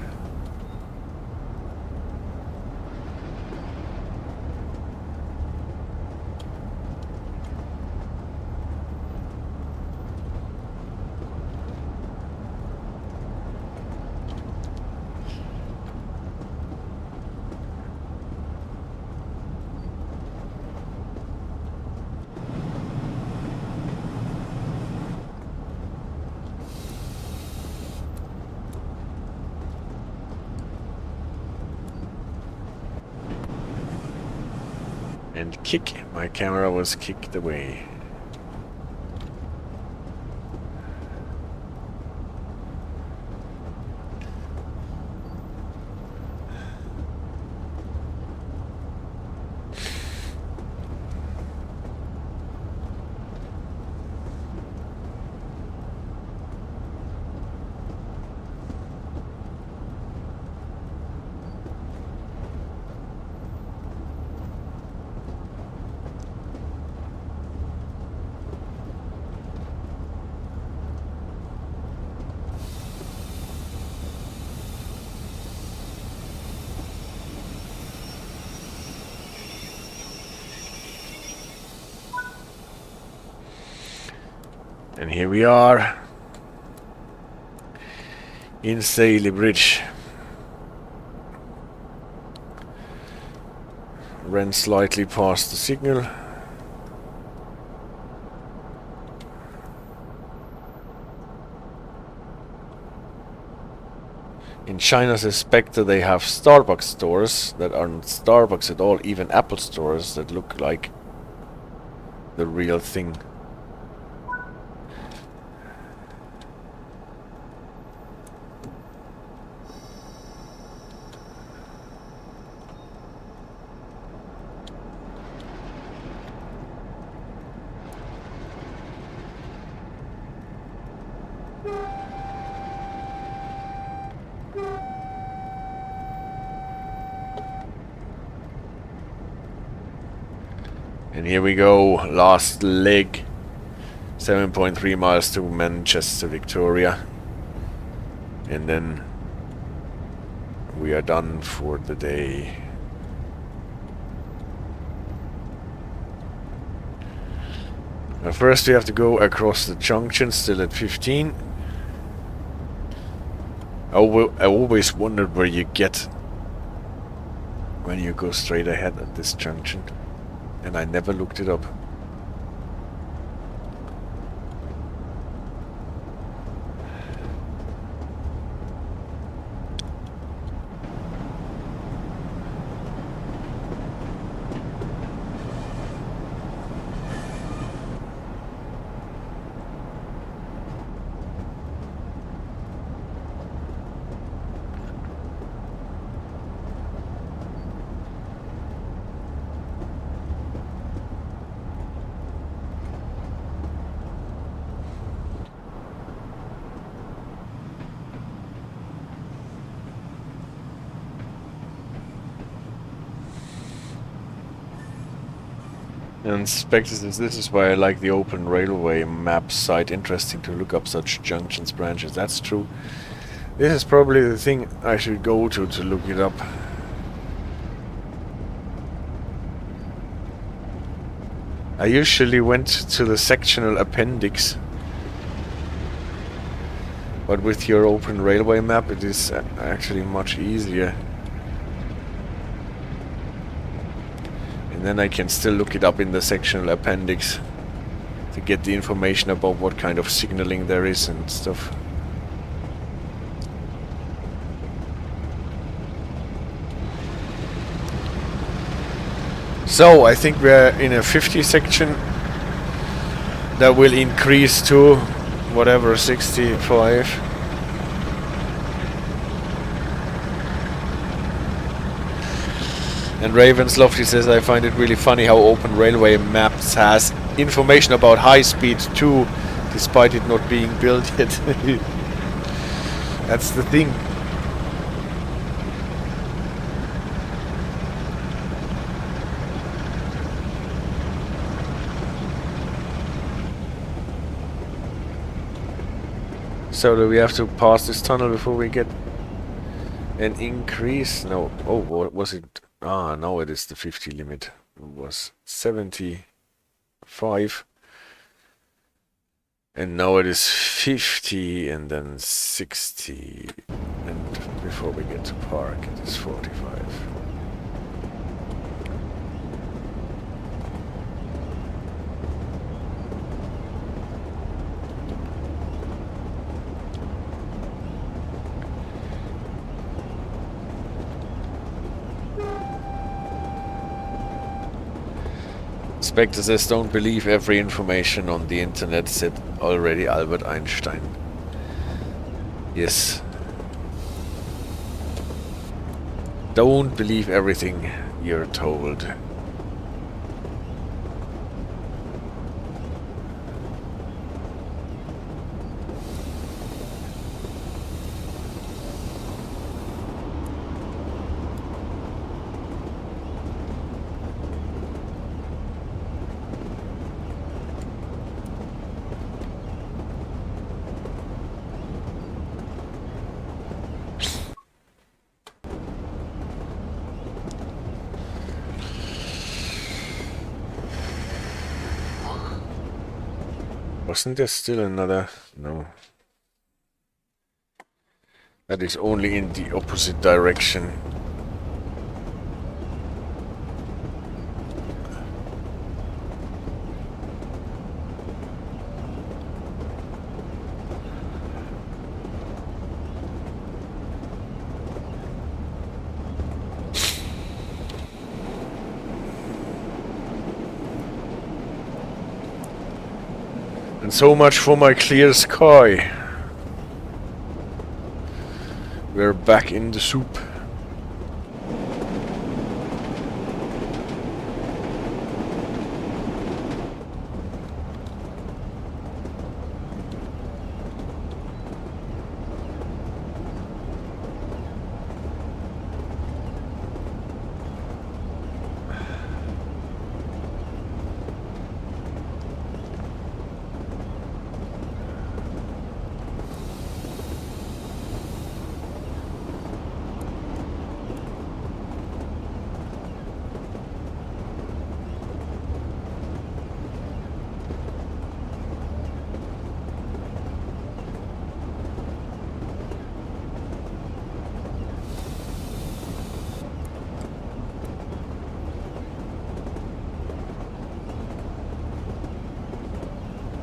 And kick. My camera was kicked away. And here we are in Stalybridge. Ran slightly past the signal. In China, I suspect that they have Starbucks stores that aren't Starbucks at all, even Apple stores that look like the real thing. And here we go, last leg 7.3 miles to Manchester, Victoria. And then we are done for the day. Now first we have to go across the junction, still at 15. I always wondered where you get when you go straight ahead at this junction, and I never looked it up. And Spectre says, this is why I like the open railway map site. Interesting to look up such junctions, branches. That's true. This is probably the thing I should go to look it up. I usually went to the sectional appendix, but with your open railway map it is actually much easier. And then I can still look it up in the sectional appendix to get the information about what kind of signaling there is and stuff. So I think we're in a 50 section that will increase to whatever, 65. And Ravens Lofty says, I find it really funny how open railway maps has information about high speed too, despite it not being built yet. That's the thing. So do we have to pass this tunnel before we get an increase? No. Oh, what was it? Ah, now it is the 50 limit. It was 75. And now it is 50 and then 60. And before we get to park, it is 45. Spectre says, don't believe every information on the internet, said already Albert Einstein. Yes. Don't believe everything you're told. Wasn't there still another? No. That is only in the opposite direction. And so much for my clear sky. We're back in the soup.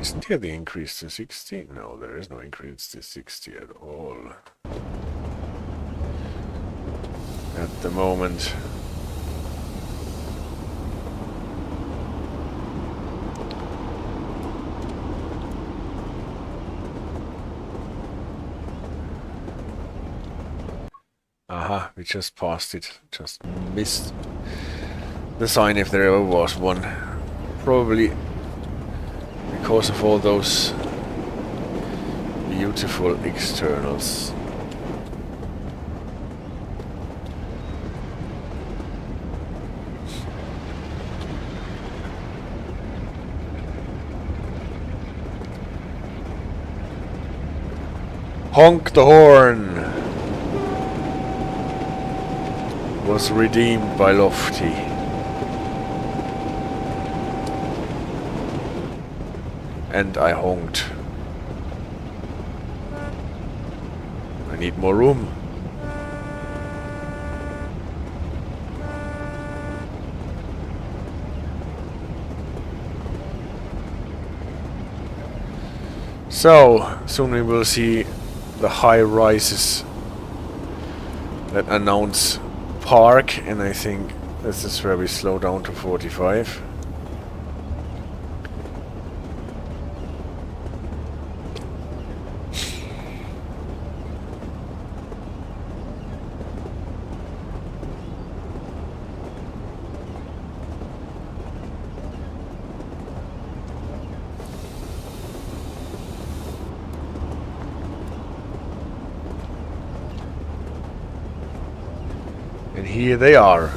Isn't here the increase to 60? No, there is no increase to 60 at all. At the moment. Aha, we just passed it. Just missed the sign if there ever was one. Probably because of all those beautiful externals. Honk the horn! Was redeemed by Lofty. And I honked. I need more room. So, soon we will see the high rises that announce park, and I think this is where we slow down to 45. And here they are.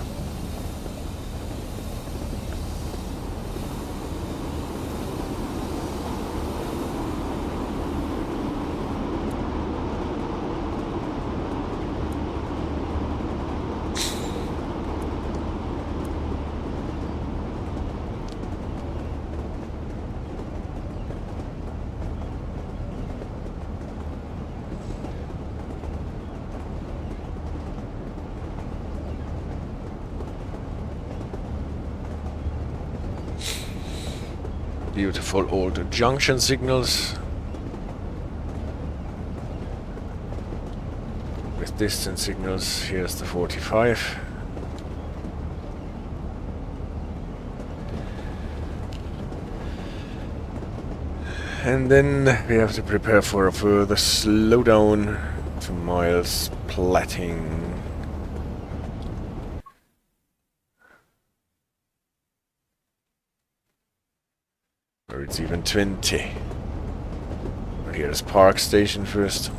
Beautiful old junction signals with distance signals. Here's the 45. And then we have to prepare for a further slowdown to miles platting. Or it's even 20. But here's Park Station first.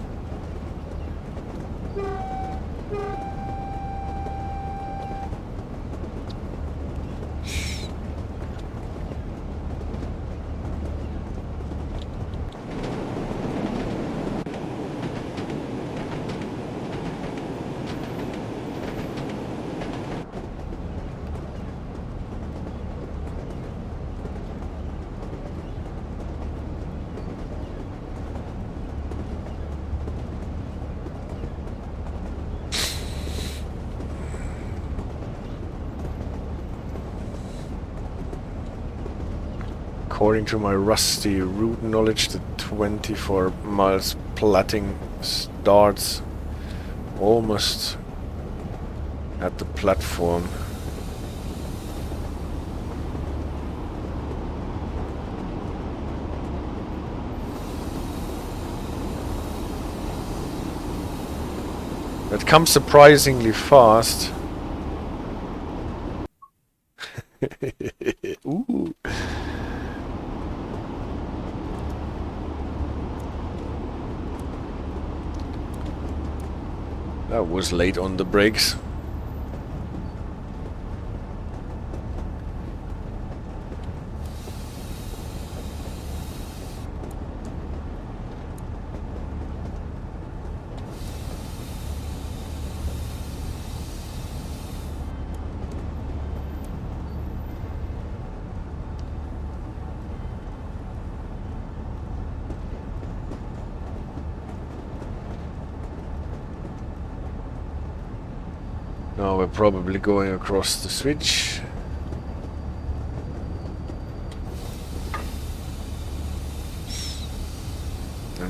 According to my rusty route knowledge, the 24 miles platting starts almost at the platform. That comes surprisingly fast. Ooh. That was late on the brakes. Now we're probably going across the switch.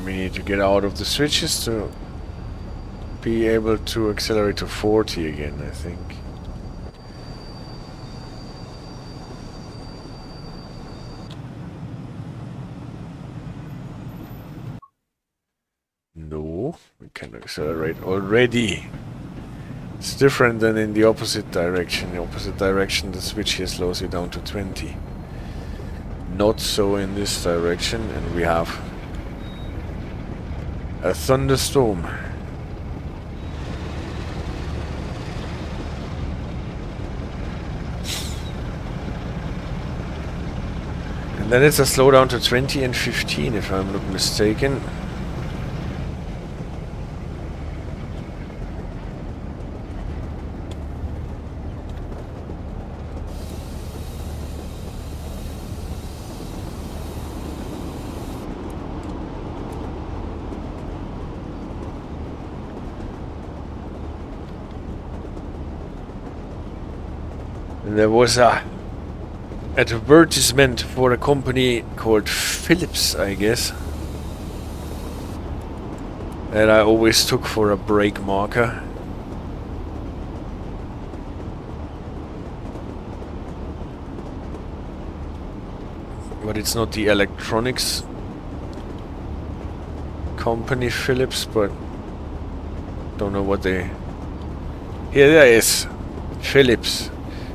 And we need to get out of the switches to be able to accelerate to 40 again, I think. No, we can accelerate already. It's different than in the opposite direction. In the opposite direction, the switch here slows you down to 20. Not so in this direction, and we have a thunderstorm. And then it's a slowdown to 20 and 15, if I'm not mistaken. There was a advertisement for a company called Philips, I guess, that I always took for a brake marker. But it's not the electronics company Philips, but don't know what they... Here there is Philips.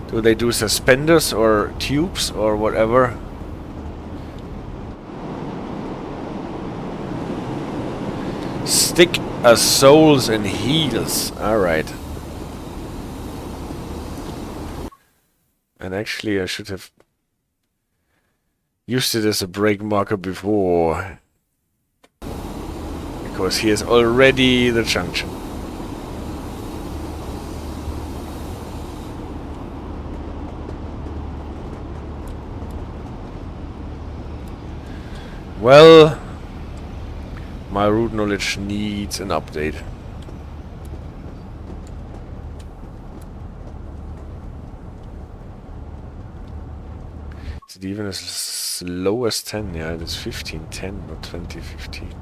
Do they do suspenders or tubes or whatever? Stick as soles and heels. Alright. And actually I should have used it as a brake marker before. Because here's already the junction. Well, my route knowledge needs an update. Is it even as low as 10? Yeah, it is 1510, not 2015.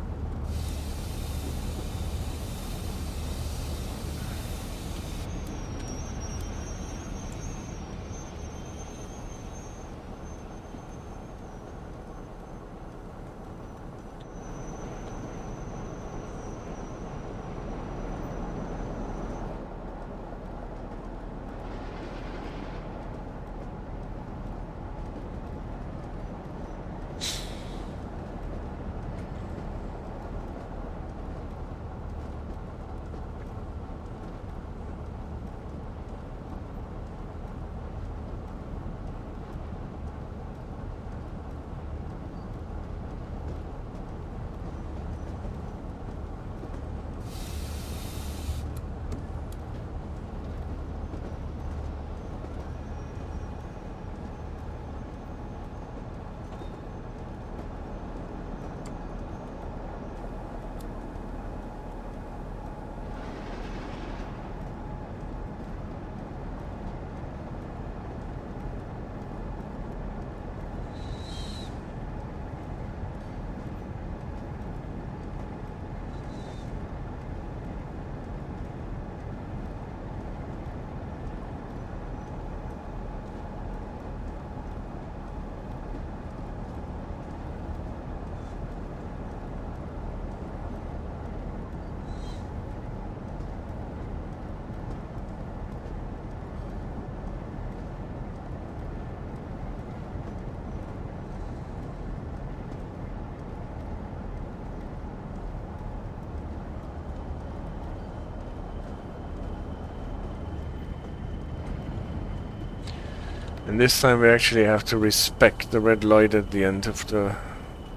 And this time we actually have to respect the red light at the end of the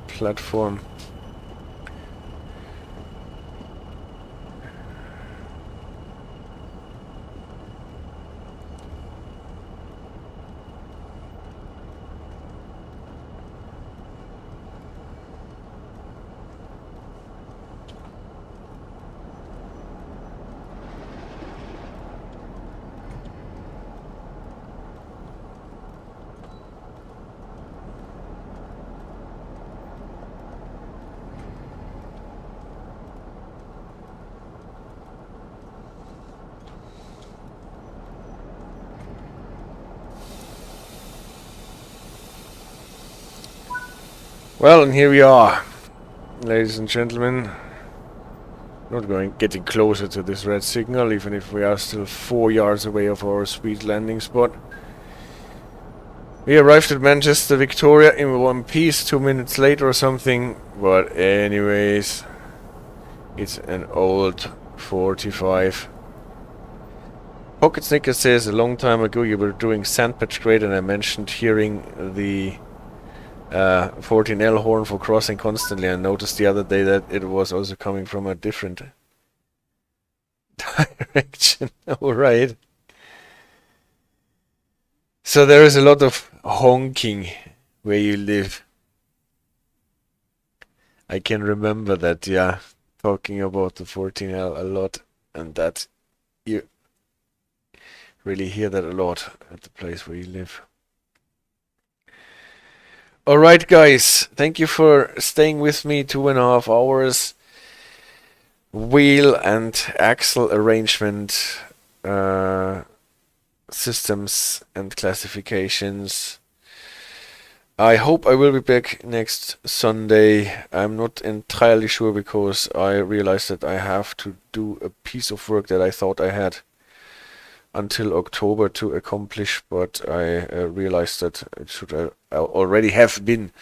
platform. Well, and here we are, ladies and gentlemen. Getting closer to this red signal, even if we are still 4 yards away of our sweet landing spot. We arrived at Manchester, Victoria in one piece, 2 minutes late or something. But anyways, it's an old 45. Pocket Snicker says, a long time ago you were doing Sandpatch Grade and I mentioned hearing the 14L horn for crossing constantly, and noticed the other day that it was also coming from a different direction. Alright. So there is a lot of honking where you live. I can remember that, yeah. Talking about the 14L a lot, and that you really hear that a lot at the place where you live. Alright guys, thank you for staying with me 2.5 hours. Wheel and axle arrangement, systems and classifications. I hope I will be back next Sunday. I'm not entirely sure because I realized that I have to do a piece of work that I thought I had until October to accomplish, but I realized that it should already have been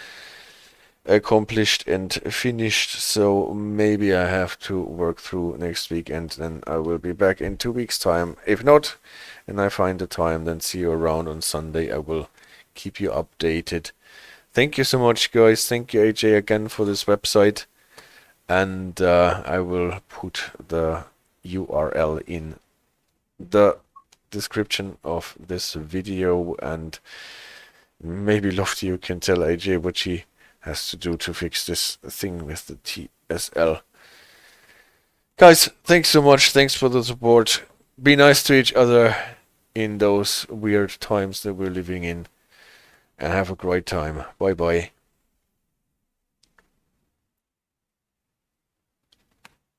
accomplished and finished, so maybe I have to work through next week and then I will be back in 2 weeks time. If not, and I find the time, then see you around on Sunday. I will keep you updated. Thank you so much guys, thank you AJ again for this website, and I will put the URL in the description of this video, and maybe Lofty you can tell AJ what she has to do to fix this thing with the TSL. Guys, thanks so much, thanks for the support. Be nice to each other in those weird times that we're living in, and have a great time. Bye bye.